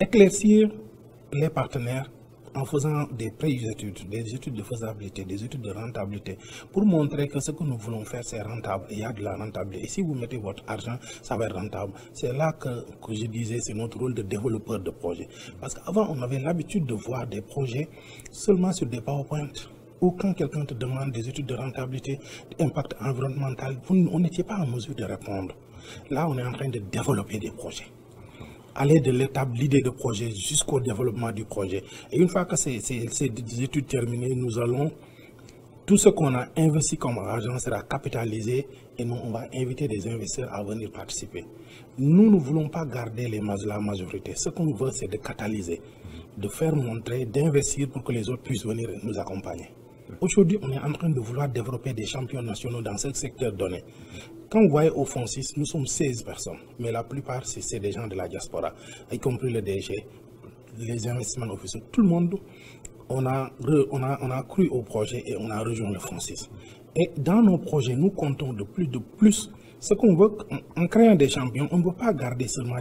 Éclaircir les partenaires en faisant des pré-études, des études de faisabilité, des études de rentabilité, pour montrer que ce que nous voulons faire, c'est rentable, il y a de la rentabilité. Et si vous mettez votre argent, ça va être rentable. C'est là que je disais, c'est notre rôle de développeur de projet. Parce qu'avant, on avait l'habitude de voir des projets seulement sur des PowerPoint, ou quand quelqu'un te demande des études de rentabilité, d'impact environnemental, on n'était pas en mesure de répondre. Là, on est en train de développer des projets. Aller de l'étape, l'idée de projet jusqu'au développement du projet. Et une fois que ces études terminées, nous allons, tout ce qu'on a investi comme argent sera capitalisé et nous, on va inviter des investisseurs à venir participer. Nous ne voulons pas garder la majorité. Ce qu'on veut, c'est de catalyser, de faire montrer, d'investir pour que les autres puissent venir nous accompagner. Aujourd'hui, on est en train de vouloir développer des champions nationaux dans ce secteur donné. Quand vous voyez au Fonds 6, nous sommes 16 personnes, mais la plupart, c'est des gens de la diaspora, y compris le DG, les investissements officiels, tout le monde. On a cru au projet et on a rejoint le Fonds 6. Et dans nos projets, nous comptons de plus. Ce qu'on veut, en créant des champions, on ne veut pas garder seulement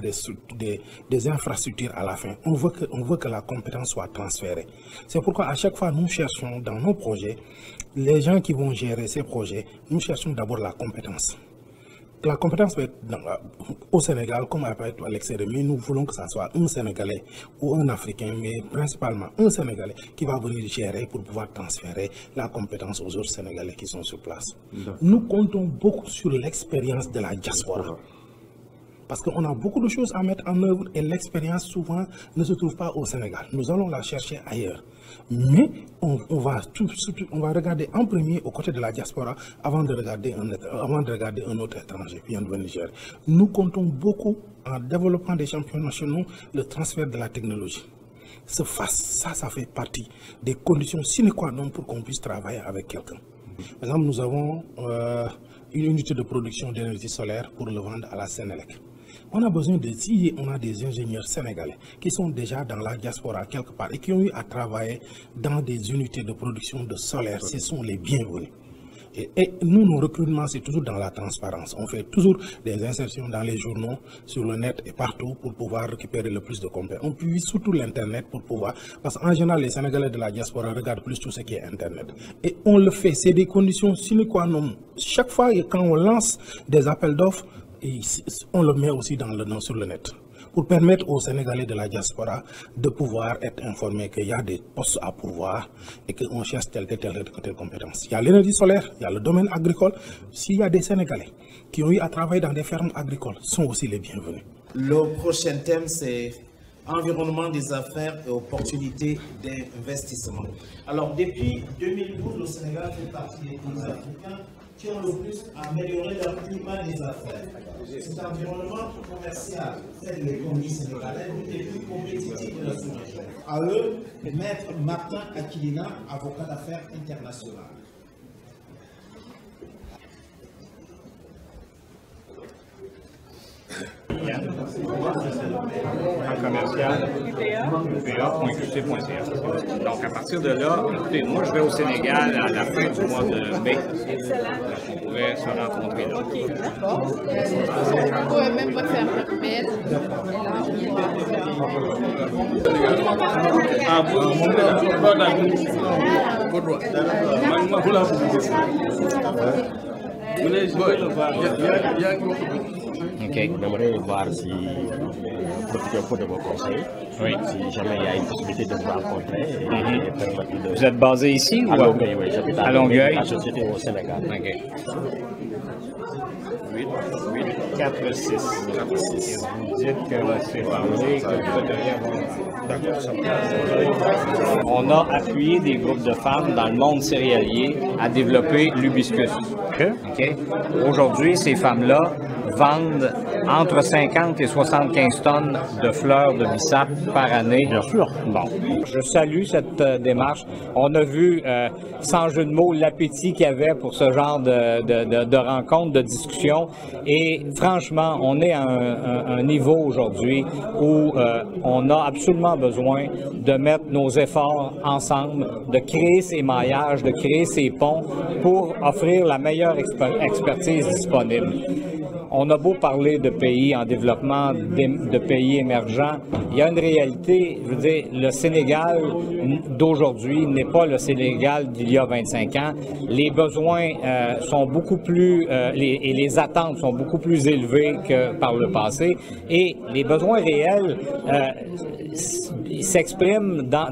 des infrastructures à la fin. On veut que la compétence soit transférée. C'est pourquoi à chaque fois, nous cherchons dans nos projets, les gens qui vont gérer ces projets, nous cherchons d'abord la compétence. La compétence peut être au Sénégal comme elle peut être à l'extérieur, mais nous voulons que ça soit un Sénégalais ou un Africain, mais principalement un Sénégalais qui va venir gérer pour pouvoir transférer la compétence aux autres Sénégalais qui sont sur place. Nous comptons beaucoup sur l'expérience de la diaspora. Parce qu'on a beaucoup de choses à mettre en œuvre et l'expérience souvent ne se trouve pas au Sénégal. Nous allons la chercher ailleurs. Mais on va regarder en premier aux côtés de la diaspora avant de regarder un autre étranger qui vient de Niger. Nous comptons beaucoup en développant des champions nationaux, le transfert de la technologie. Ça fait partie des conditions sine qua non pour qu'on puisse travailler avec quelqu'un. Par exemple, nous avons une unité de production d'énergie solaire pour le vendre à la Sénélec. On a besoin on a des ingénieurs sénégalais qui sont déjà dans la diaspora quelque part et qui ont eu à travailler dans des unités de production de solaire. Ce sont les bienvenus. Et nous, nos recrutements, c'est toujours dans la transparence. On fait toujours des insertions dans les journaux, sur le net et partout pour pouvoir récupérer le plus de compétences. On publie surtout l'Internet pour pouvoir... Parce qu'en général, les Sénégalais de la diaspora regardent plus tout ce qui est Internet. Et on le fait, c'est des conditions sine qua non. Chaque fois, quand on lance des appels d'offres, on le met aussi sur le net, pour permettre aux Sénégalais de la diaspora de pouvoir être informés qu'il y a des postes à pourvoir et qu'on cherche telle compétence. Il y a l'énergie solaire, il y a le domaine agricole. S'il y a des Sénégalais qui ont eu à travailler dans des fermes agricoles, sont aussi les bienvenus. Le prochain thème, c'est environnement des affaires et opportunités d'investissement. Alors, depuis 2012, le Sénégal fait partie des pays africains qui ont le plus amélioré leur climat des affaires. Cet environnement commercial fait de l'économie sénégalaise l'une des plus compétitives de la sous-région. À eux, Maître Martin Aquilina, avocat d'affaires international. En commercial, upa.qc.ca. Donc, à partir de là, écoutez, moi, je vais au Sénégal à la fin du mois de mai. On pourrait se rencontrer là. Vous pouvez même pas faire un mail. Ok. J'aimerais voir si profiter un peu de vos conseils. Oui. Si jamais il y a une possibilité de vous rencontrer. Et permettre de... Vous êtes basé ici ou à Longueuil? Oui, j'habite à Longueuil. La société au Sénégal. Ok. 8, 4, 6. Vous dites que c'est parlé, que vous devriez avoir... On a appuyé des groupes de femmes dans le monde céréalier à développer l'hibiscus. Okay. Aujourd'hui, ces femmes-là vendent entre 50 et 75 tonnes de fleurs de bissap par année. Bien sûr. Bon, je salue cette démarche. On a vu, sans jeu de mots, l'appétit qu'il y avait pour ce genre de rencontres, de discussions. Et franchement, on est à un niveau aujourd'hui où on a absolument besoin de mettre nos efforts ensemble, de créer ces maillages, de créer ces ponts pour offrir la meilleure expertise disponible. On a beau parler de pays en développement, de pays émergents, il y a une réalité, je veux dire, le Sénégal d'aujourd'hui n'est pas le Sénégal d'il y a 25 ans. Les besoins sont beaucoup plus, et les attentes sont beaucoup plus élevées que par le passé, et les besoins réels s'expriment dans,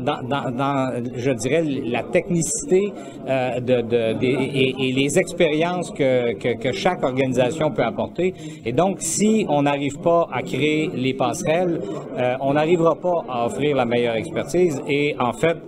je dirais, la technicité et les expériences que chaque organisation peut apporter. Et donc, si on n'arrive pas à créer les passerelles, on n'arrivera pas à offrir la meilleure expertise. Et en fait,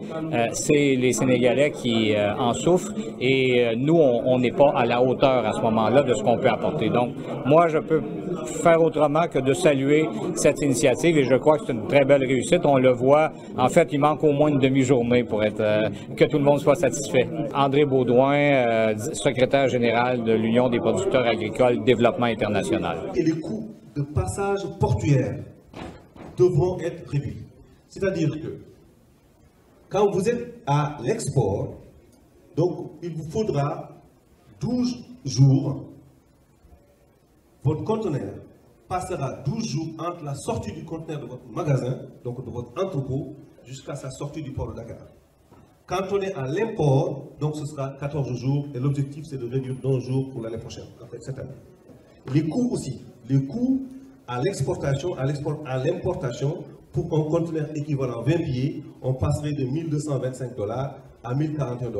c'est les Sénégalais qui en souffrent et nous, on n'est pas à la hauteur à ce moment-là de ce qu'on peut apporter. Donc, moi, je peux faire autrement que de saluer cette initiative et je crois que c'est une très belle réussite. On le voit. En fait, il manque au moins une demi-journée pour être que tout le monde soit satisfait. André Baudouin, secrétaire général de l'Union des producteurs agricoles, développement international. Et les coûts de passage portuaire devront être réduits. C'est-à-dire que quand vous êtes à l'export, donc il vous faudra 12 jours. Votre conteneur passera 12 jours entre la sortie du conteneur de votre magasin, donc de votre entrepôt, jusqu'à sa sortie du port de Dakar. Quand on est à l'import, donc ce sera 14 jours et l'objectif c'est de réduire d'1 jour pour l'année prochaine, après cette année. Les coûts aussi, les coûts à l'exportation, à l'importation, pour un conteneur équivalent 20 pieds, on passerait de 1225 $ à 1041 $,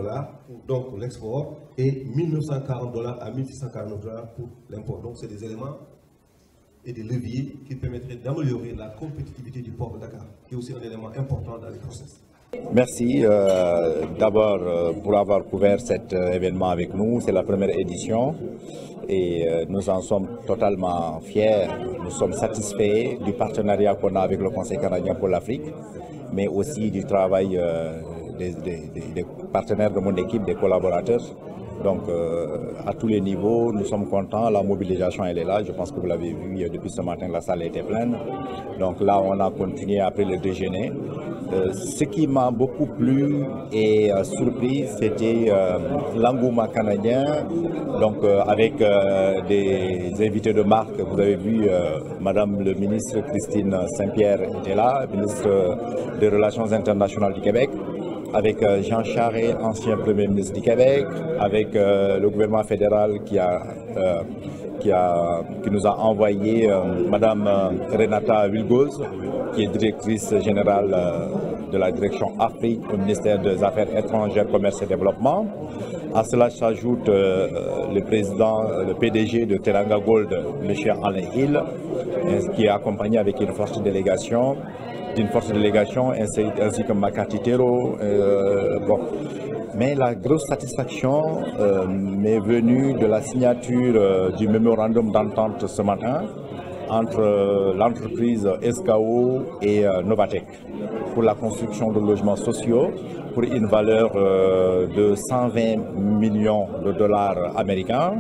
donc pour l'export, et 1940 $ à 1649 $ pour l'import. Donc c'est des éléments et des leviers qui permettraient d'améliorer la compétitivité du port de Dakar, qui est aussi un élément important dans le processus. Merci d'abord pour avoir couvert cet événement avec nous. C'est la première édition et nous en sommes totalement fiers. Nous sommes satisfaits du partenariat qu'on a avec le Conseil canadien pour l'Afrique, mais aussi du travail des partenaires de mon équipe, des collaborateurs. Donc à tous les niveaux, nous sommes contents, la mobilisation elle est là, je pense que vous l'avez vu depuis ce matin, la salle était pleine. Donc là on a continué après le déjeuner. Ce qui m'a beaucoup plu et surpris, c'était l'engouement canadien, donc avec des invités de marque. Vous avez vu, Madame le ministre Christine Saint-Pierre était là, ministre des Relations internationales du Québec, avec Jean Charest, ancien Premier ministre du Québec, avec le gouvernement fédéral qui nous a envoyé Madame Renata Wilgoz, qui est directrice générale de la direction Afrique au ministère des Affaires étrangères, Commerce et Développement. À cela s'ajoute le président, le PDG de Teranga Gold, M. Alain Hill, qui est accompagné avec une forte délégation, ainsi que Makati Tero. Bon. Mais la grosse satisfaction m'est venue de la signature du mémorandum d'entente ce matin entre l'entreprise SKO et Novatec pour la construction de logements sociaux pour une valeur de 120 millions de dollars américains.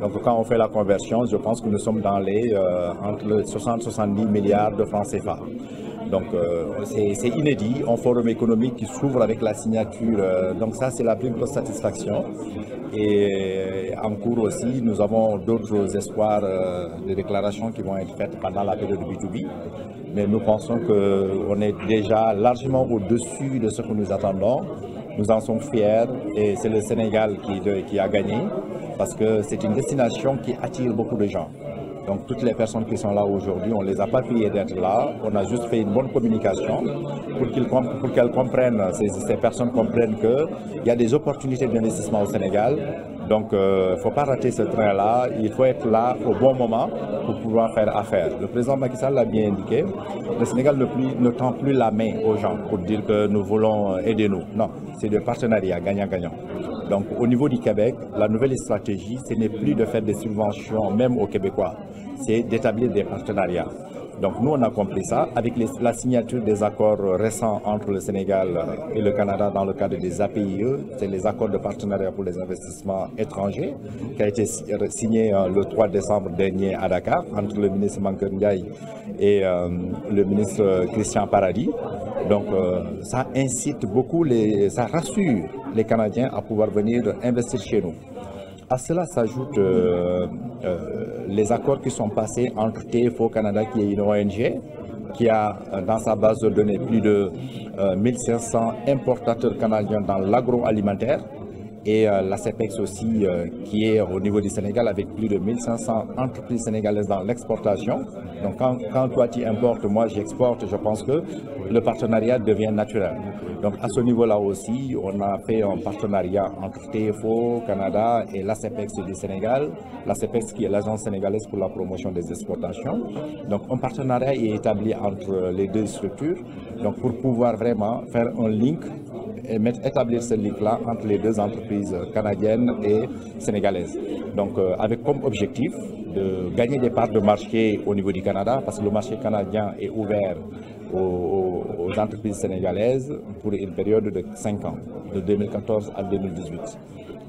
Donc quand on fait la conversion, je pense que nous sommes dans les entre 60 et 70 milliards de francs CFA. Donc c'est inédit, un forum économique qui s'ouvre avec la signature, donc ça c'est la plus grosse satisfaction. Et en cours aussi, nous avons d'autres espoirs de déclarations qui vont être faites pendant la période B2B. Mais nous pensons qu'on est déjà largement au-dessus de ce que nous attendons. Nous en sommes fiers et c'est le Sénégal qui a gagné parce que c'est une destination qui attire beaucoup de gens. Donc toutes les personnes qui sont là aujourd'hui, on ne les a pas payées d'être là, on a juste fait une bonne communication pour qu'elles comprennent, ces personnes comprennent qu'il y a des opportunités d'investissement au Sénégal. Donc il ne faut pas rater ce train-là, il faut être là au bon moment pour pouvoir faire affaire. Le président Macky Sall l'a bien indiqué, le Sénégal ne tend plus la main aux gens pour dire que nous voulons aider nous. Non, c'est des partenariats gagnant-gagnant. Donc au niveau du Québec, la nouvelle stratégie, ce n'est plus de faire des subventions même aux Québécois, c'est d'établir des partenariats. Donc nous on a compris ça avec la signature des accords récents entre le Sénégal et le Canada dans le cadre des APIE, c'est les accords de partenariat pour les investissements étrangers qui a été signé le 3 décembre dernier à Dakar entre le ministre Mankeur Ndiaye et le ministre Christian Paradis. Donc ça incite beaucoup, ça rassure les Canadiens à pouvoir venir investir chez nous. À cela s'ajoutent les accords qui sont passés entre TFO Canada, qui est une ONG, qui a dans sa base de données plus de 1500 importateurs canadiens dans l'agroalimentaire, et la CEPEX aussi, qui est au niveau du Sénégal avec plus de 1500 entreprises sénégalaises dans l'exportation. Donc quand toi tu importes, moi j'exporte, je pense que le partenariat devient naturel. Donc à ce niveau-là aussi, on a fait un partenariat entre TFO Canada et la CEPEX du Sénégal, la CEPEX qui est l'agence sénégalaise pour la promotion des exportations. Donc un partenariat est établi entre les deux structures, donc pour pouvoir vraiment faire un link et établir ce link-là entre les deux entreprises canadiennes et sénégalaises. Donc avec comme objectif de gagner des parts de marché au niveau du Canada, parce que le marché canadien est ouvert aux entreprises sénégalaises pour une période de 5 ans, de 2014 à 2018.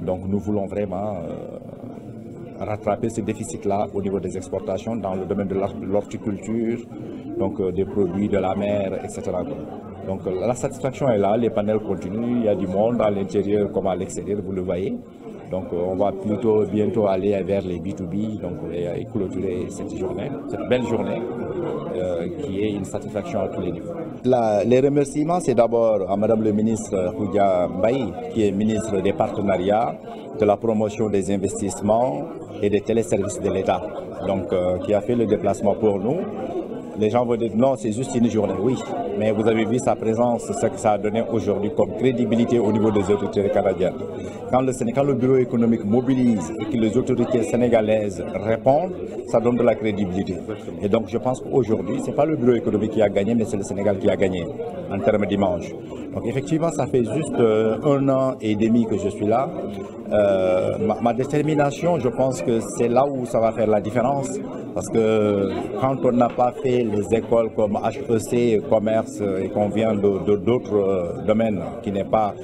Donc nous voulons vraiment rattraper ce déficit-là au niveau des exportations dans le domaine de l'horticulture, donc des produits de la mer, etc. Donc la satisfaction est là, les panels continuent, il y a du monde à l'intérieur comme à l'extérieur, vous le voyez. Donc on va bientôt aller vers les B2B donc, et clôturer cette journée, cette belle journée qui est une satisfaction à tous les niveaux. Les remerciements, c'est d'abord à Madame le ministre Khoudia Mbaye, qui est ministre des Partenariats, de la promotion des investissements et des téléservices de l'État, donc qui a fait le déplacement pour nous. Les gens vont dire non, c'est juste une journée. Oui, mais vous avez vu sa présence, ce que ça a donné aujourd'hui comme crédibilité au niveau des autorités canadiennes. Quand le bureau économique mobilise et que les autorités sénégalaises répondent, ça donne de la crédibilité. Et donc je pense qu'aujourd'hui, ce n'est pas le bureau économique qui a gagné, mais c'est le Sénégal qui a gagné en termes d'image. Donc effectivement, ça fait juste 1 an et demi que je suis là. Ma détermination, je pense que c'est là où ça va faire la différence. Parce que quand on n'a pas fait les écoles comme HEC, commerce, et qu'on vient d'autres domaines qui n'est pas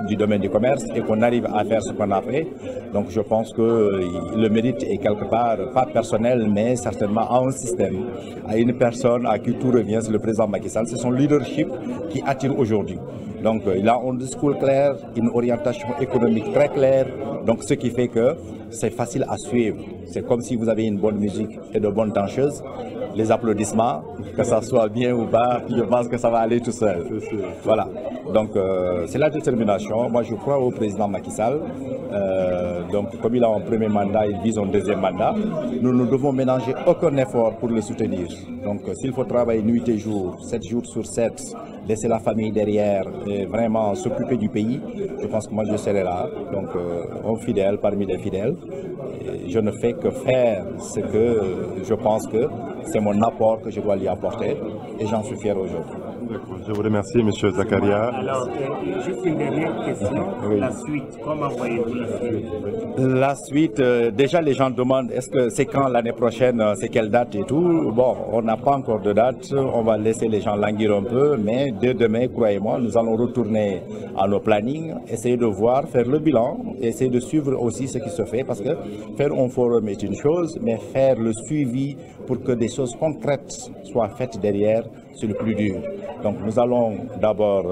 du domaine du commerce, et qu'on arrive à faire ce qu'on a fait, donc je pense que le mérite est quelque part, pas personnel, mais certainement à un système, à une personne à qui tout revient, c'est le président Macky Sall. C'est son leadership qui attire aujourd'hui. Donc il a un discours clair, une orientation économique très claire, donc ce qui fait que c'est facile à suivre. C'est comme si vous avez une bonne musique et de bonnes danseuses. Les applaudissements, que ça soit bien ou pas, je pense que ça va aller tout seul. Voilà. Donc c'est la détermination. Moi je crois au président Macky Sall. Donc comme il a un premier mandat, il vise un deuxième mandat. Nous ne devons ménager aucun effort pour le soutenir. Donc s'il faut travailler nuit et jour, 7 jours sur 7, laisser la famille derrière et vraiment s'occuper du pays, je pense que moi je serai là. Donc un fidèle parmi les fidèles. Et je ne fais que faire ce que je pense que c'est mon apport que je dois lui apporter et j'en suis fier aujourd'hui. D'accord, je vous remercie, M. Zakaria. Alors, juste une dernière question, Oui. la suite, comment voyez-vous la suite? La suite, déjà les gens demandent est-ce que c'est quand l'année prochaine, c'est quelle date et tout. Bon, on n'a pas encore de date, on va laisser les gens languir un peu, mais dès demain, croyez-moi, nous allons retourner à nos plannings, essayer de voir, faire le bilan, essayer de suivre aussi ce qui se fait, parce que faire un forum est une chose, mais faire le suivi pour que des choses concrètes soient faites derrière, c'est le plus dur. Donc nous allons d'abord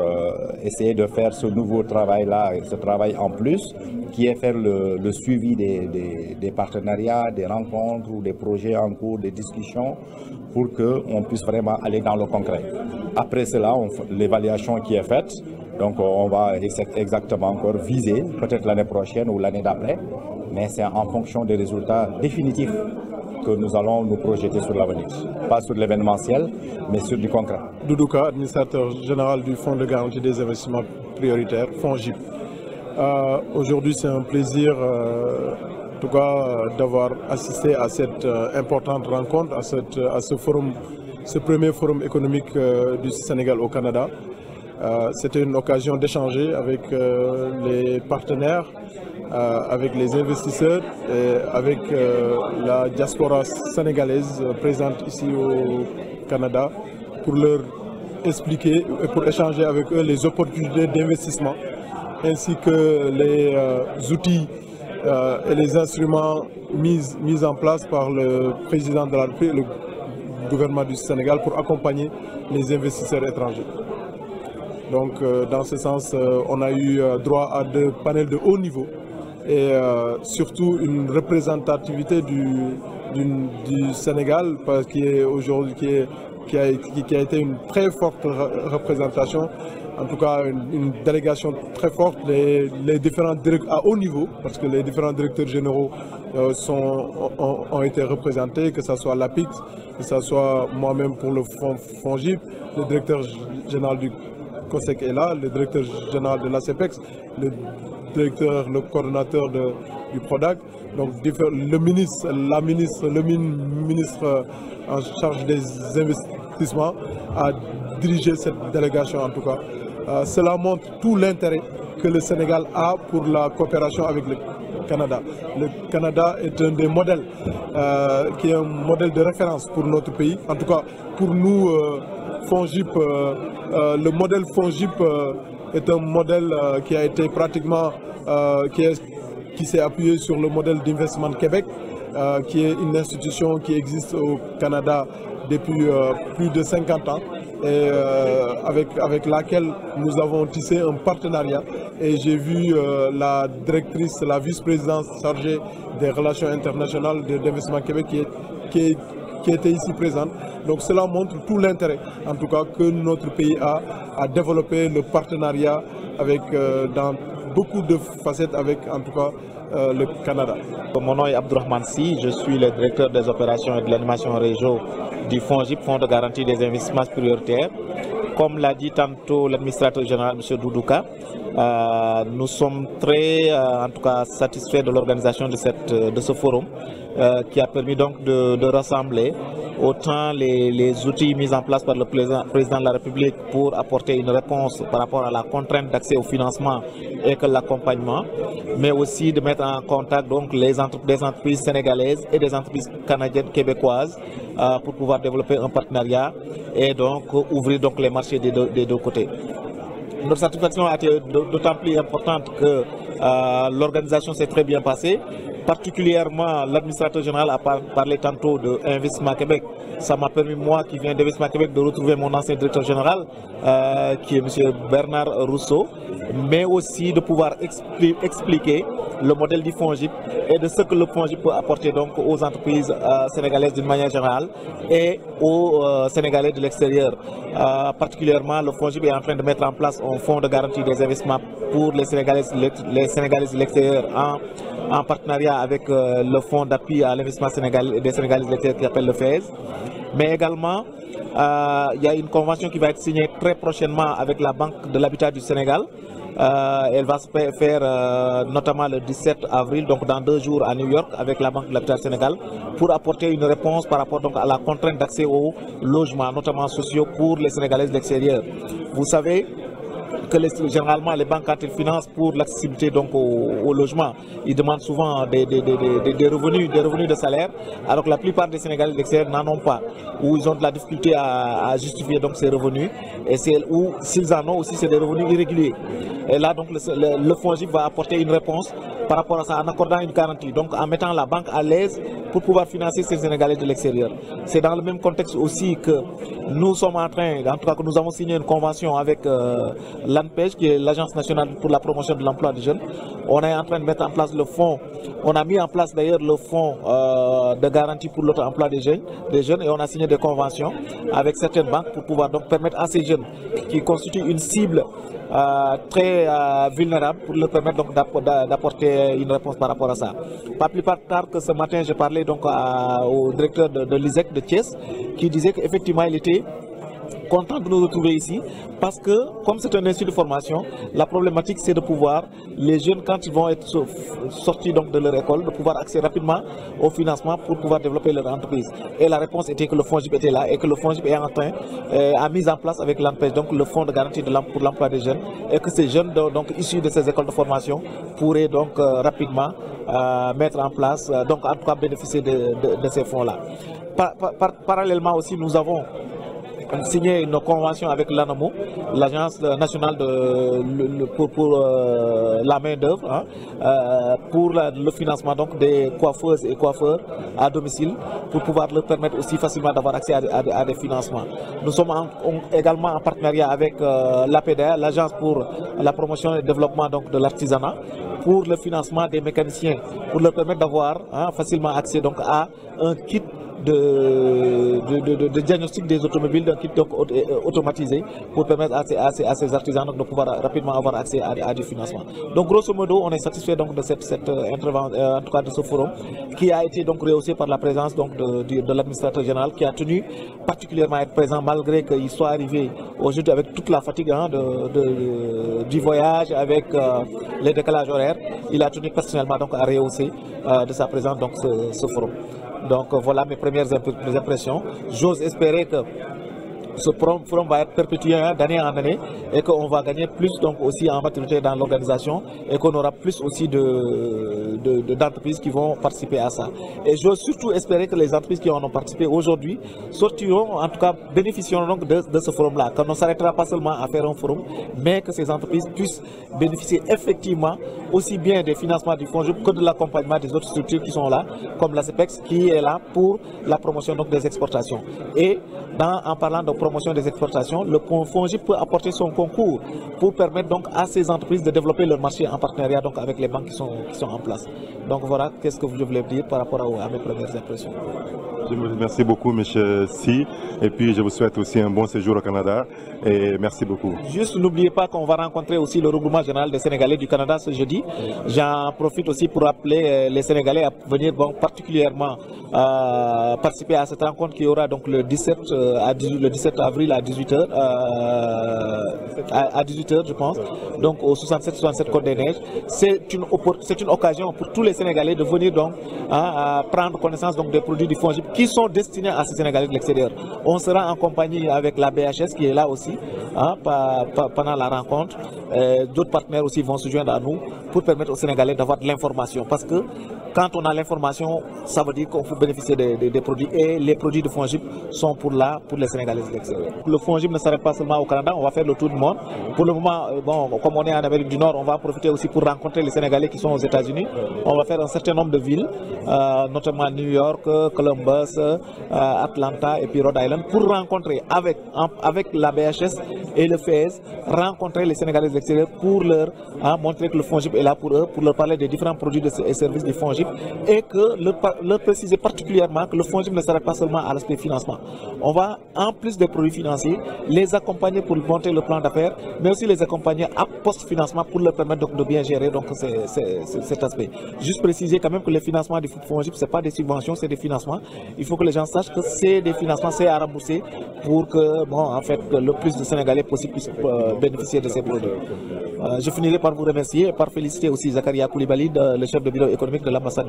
essayer de faire ce nouveau travail-là, ce travail en plus, qui est faire le suivi des partenariats, des rencontres ou des projets en cours, des discussions, pour qu'on puisse vraiment aller dans le concret. Après cela, l'évaluation qui est faite, donc on va exactement encore viser, peut-être l'année prochaine ou l'année d'après, mais c'est en fonction des résultats définitifs que nous allons nous projeter sur l'avenir. Pas sur l'événementiel, mais sur du concret. Doudouka, administrateur général du Fonds de garantie des investissements prioritaires, FONGIP. Aujourd'hui, c'est un plaisir, en tout cas, d'avoir assisté à cette importante rencontre, à ce forum, ce premier forum économique du Sénégal au Canada. C'était une occasion d'échanger avec les partenaires, avec les investisseurs et avec la diaspora sénégalaise présente ici au Canada pour leur expliquer et pour échanger avec eux les opportunités d'investissement ainsi que les outils et les instruments mis en place par le président de la République, le gouvernement du Sénégal pour accompagner les investisseurs étrangers. Donc dans ce sens, on a eu droit à 2 panels de haut niveau et surtout une représentativité du Sénégal qui est aujourd'hui qui a été une très forte représentation, en tout cas une délégation très forte, les différents directeurs à haut niveau, parce que les différents directeurs généraux ont été représentés, que ce soit l'APIX, que ce soit moi-même pour le FONGIP, le directeur général du COSEC est là, le directeur général de l'ACEPEX, le coordonnateur du PRODAC, donc le ministre en charge des investissements a dirigé cette délégation en tout cas. Cela montre tout l'intérêt que le Sénégal a pour la coopération avec le Canada. Le Canada est un des modèles, qui est un modèle de référence pour notre pays. En tout cas, pour nous, FONGIP, le modèle FONGIP est un modèle qui a été pratiquement, qui s'est appuyé sur le modèle d'Investment Québec, qui est une institution qui existe au Canada depuis plus de 50 ans et avec laquelle nous avons tissé un partenariat. Et j'ai vu la directrice, la vice-présidente chargée des relations internationales d'Investment Québec qui était ici présente. Donc cela montre tout l'intérêt, en tout cas, que notre pays a à développer le partenariat avec, dans beaucoup de facettes avec, en tout cas, le Canada. Mon nom est Abdourahmane Sy, je suis le directeur des opérations et de l'animation réseau du FONGIP, Fonds de garantie des investissements prioritaires. comme l'a dit tantôt l'administrateur général, M. Doudouka, nous sommes très, en tout cas, satisfaits de l'organisation de ce forum qui a permis donc de rassembler autant les outils mis en place par le président de la République pour apporter une réponse par rapport à la contrainte d'accès au financement et que l'accompagnement, mais aussi de mettre en contact donc des entreprises sénégalaises et des entreprises canadiennes, québécoises pour pouvoir développer un partenariat et donc ouvrir donc les marchés des deux côtés. Notre satisfaction a été d'autant plus importante que l'organisation s'est très bien passée. Particulièrement, l'administrateur général a parlé tantôt de Investissement Québec. Ça m'a permis, moi qui viens d'Investissement Québec, de retrouver mon ancien directeur général, qui est M. Bernard Rousseau, mais aussi de pouvoir expliquer le modèle du FONGIP et de ce que le FONGIP peut apporter donc aux entreprises sénégalaises d'une manière générale et aux Sénégalais de l'extérieur. Particulièrement, le FONGIP est en train de mettre en place un fonds de garantie des investissements pour les Sénégalais de l'extérieur en partenariat avec le fonds d'appui à l'investissement des Sénégalais de l'extérieur qui s'appelle le FES. Mais également, il y a une convention qui va être signée très prochainement avec la Banque de l'Habitat du Sénégal. Elle va se faire notamment le 17 avril, donc dans 2 jours à New York, avec la Banque de l'Habitat du Sénégal, pour apporter une réponse par rapport donc, à la contrainte d'accès aux logements, notamment sociaux, pour les Sénégalais de l'extérieur. Vous savez que généralement les banques, quand ils financent pour l'accessibilité donc au logement, ils demandent souvent des revenus de salaire, alors que la plupart des Sénégalais de l'extérieur n'en ont pas, ou ils ont de la difficulté à justifier donc ces revenus, et ou s'ils en ont aussi, c'est des revenus irréguliers. Et là donc le FONGIP va apporter une réponse par rapport à ça en accordant une garantie, donc en mettant la banque à l'aise pour pouvoir financer ces Sénégalais de l'extérieur. C'est dans le même contexte aussi que nous sommes en train, en tout cas que nous avons signé une convention avec l'ANPEJ, qui est l'Agence nationale pour la promotion de l'emploi des jeunes. On est en train de mettre en place le fonds, on a mis en place d'ailleurs le fonds de garantie pour l'auto-emploi des jeunes et on a signé des conventions avec certaines banques pour pouvoir donc permettre à ces jeunes qui constituent une cible très vulnérable pour leur permettre donc d'apporter une réponse par rapport à ça. Pas plus tard que ce matin, j'ai parlé donc au directeur de l'ISEC de Thiès qui disait qu'effectivement il était content de nous retrouver ici parce que comme c'est un institut de formation, la problématique c'est de pouvoir, les jeunes quand ils vont être sortis donc de leur école, de pouvoir accéder rapidement au financement pour pouvoir développer leur entreprise. Et la réponse était que le FONGIP était là et que le FONGIP est en train, a mis en place avec l'ANPEJ, donc le fonds de garantie pour l'emploi des jeunes, et que ces jeunes donc issus de ces écoles de formation pourraient donc rapidement mettre en place, donc en tout cas bénéficier de ces fonds-là. Parallèlement aussi, nous avons signé une convention avec l'ANAMO, l'Agence nationale pour la main-d'œuvre, pour le financement donc des coiffeuses et coiffeurs à domicile, pour pouvoir leur permettre aussi facilement d'avoir accès à des financements. Nous sommes également en partenariat avec l'APDA, l'Agence pour la promotion et le développement donc, de l'artisanat, pour le financement des mécaniciens, pour leur permettre d'avoir facilement accès donc, à un kit de diagnostic des automobiles, d'un kit donc automatisé pour permettre à ces artisans donc, de pouvoir rapidement avoir accès à du financement. Donc grosso modo, on est satisfait donc, de cette intervention, en tout cas de ce forum, qui a été donc rehaussé par la présence donc, de l'administrateur général qui a tenu particulièrement à être présent malgré qu'il soit arrivé aujourd'hui avec toute la fatigue du voyage, avec les décalages horaires. Il a tenu personnellement donc, à rehausser de sa présence donc, ce forum. Donc voilà mes premières impressions. J'ose espérer que ce forum va être perpétué d'année en année et qu'on va gagner plus donc aussi en maturité dans l'organisation et qu'on aura plus aussi d'entreprises qui vont participer à ça. Et j'ose surtout espérer que les entreprises qui en ont participé aujourd'hui sortiront, en tout cas bénéficieront donc de ce forum-là, qu'on ne s'arrêtera pas seulement à faire un forum, mais que ces entreprises puissent bénéficier effectivement aussi bien des financements du FONGIP que de l'accompagnement des autres structures qui sont là, comme la CEPEX qui est là pour la promotion donc, des exportations. Et en parlant de promotion des exportations, le FONGIP peut apporter son concours pour permettre donc à ces entreprises de développer leur marché en partenariat donc avec les banques qui sont en place. Donc voilà, qu'est-ce que je voulais dire par rapport à mes premières impressions. Je vous remercie beaucoup, M. Si, et puis je vous souhaite aussi un bon séjour au Canada, et merci beaucoup. Juste n'oubliez pas qu'on va rencontrer aussi le regroupement général des Sénégalais du Canada ce jeudi. J'en profite aussi pour appeler les Sénégalais à venir particulièrement participer à cette rencontre qui aura donc le 17 24 avril à 18h, à 18h je pense, donc au 67 Côte des Neiges. C'est une occasion pour tous les Sénégalais de venir donc à prendre connaissance donc des produits du FONGIP qui sont destinés à ces Sénégalais de l'extérieur. On sera en compagnie avec la BHS qui est là aussi pendant la rencontre. D'autres partenaires aussi vont se joindre à nous pour permettre aux Sénégalais d'avoir de l'information, parce que quand on a l'information, ça veut dire qu'on peut bénéficier des produits, et les produits de FONGIP sont pour les Sénégalais de l'extérieur. Le FONGIP ne s'arrête pas seulement au Canada, on va faire le tour du monde. Pour le moment, bon, comme on est en Amérique du Nord, on va en profiter aussi pour rencontrer les Sénégalais qui sont aux États-Unis. On va faire un certain nombre de villes, notamment New York, Columbus, Atlanta et puis Rhode Island, pour rencontrer avec la BHS et le FES, rencontrer les Sénégalais de l'extérieur pour leur montrer que le FONGIP est là pour eux, pour leur parler des différents produits et services du FONGIP, et que leur préciser particulièrement que le FONGIP ne s'arrête pas seulement à l'aspect financement. On va, en plus des produits financiers, les accompagner pour monter le plan d'affaires, mais aussi les accompagner à post-financement pour leur permettre donc de bien gérer donc cet aspect. Juste préciser quand même que les financements du FONGIP, ce n'est pas des subventions, c'est des financements. Il faut que les gens sachent que c'est des financements, c'est à rembourser pour que, bon, en fait, que le plus de Sénégalais possible puissent bénéficier de ces produits. Je finirai par vous remercier et par féliciter aussi Zakaria Koulibaly, le chef de bureau économique de l'ambassade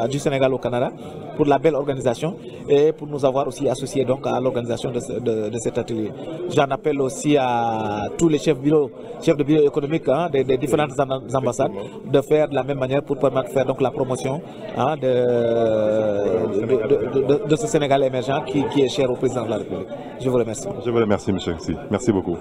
du Sénégal au Canada, pour la belle organisation et pour nous avoir aussi associés donc à l'organisation de cet atelier. J'en appelle aussi à tous les chefs de bureau économique des différentes ambassades de faire de la même manière pour permettre de faire donc la promotion de ce Sénégal émergent qui est cher au président de la République. Je vous remercie. Je vous remercie, monsieur. Merci beaucoup.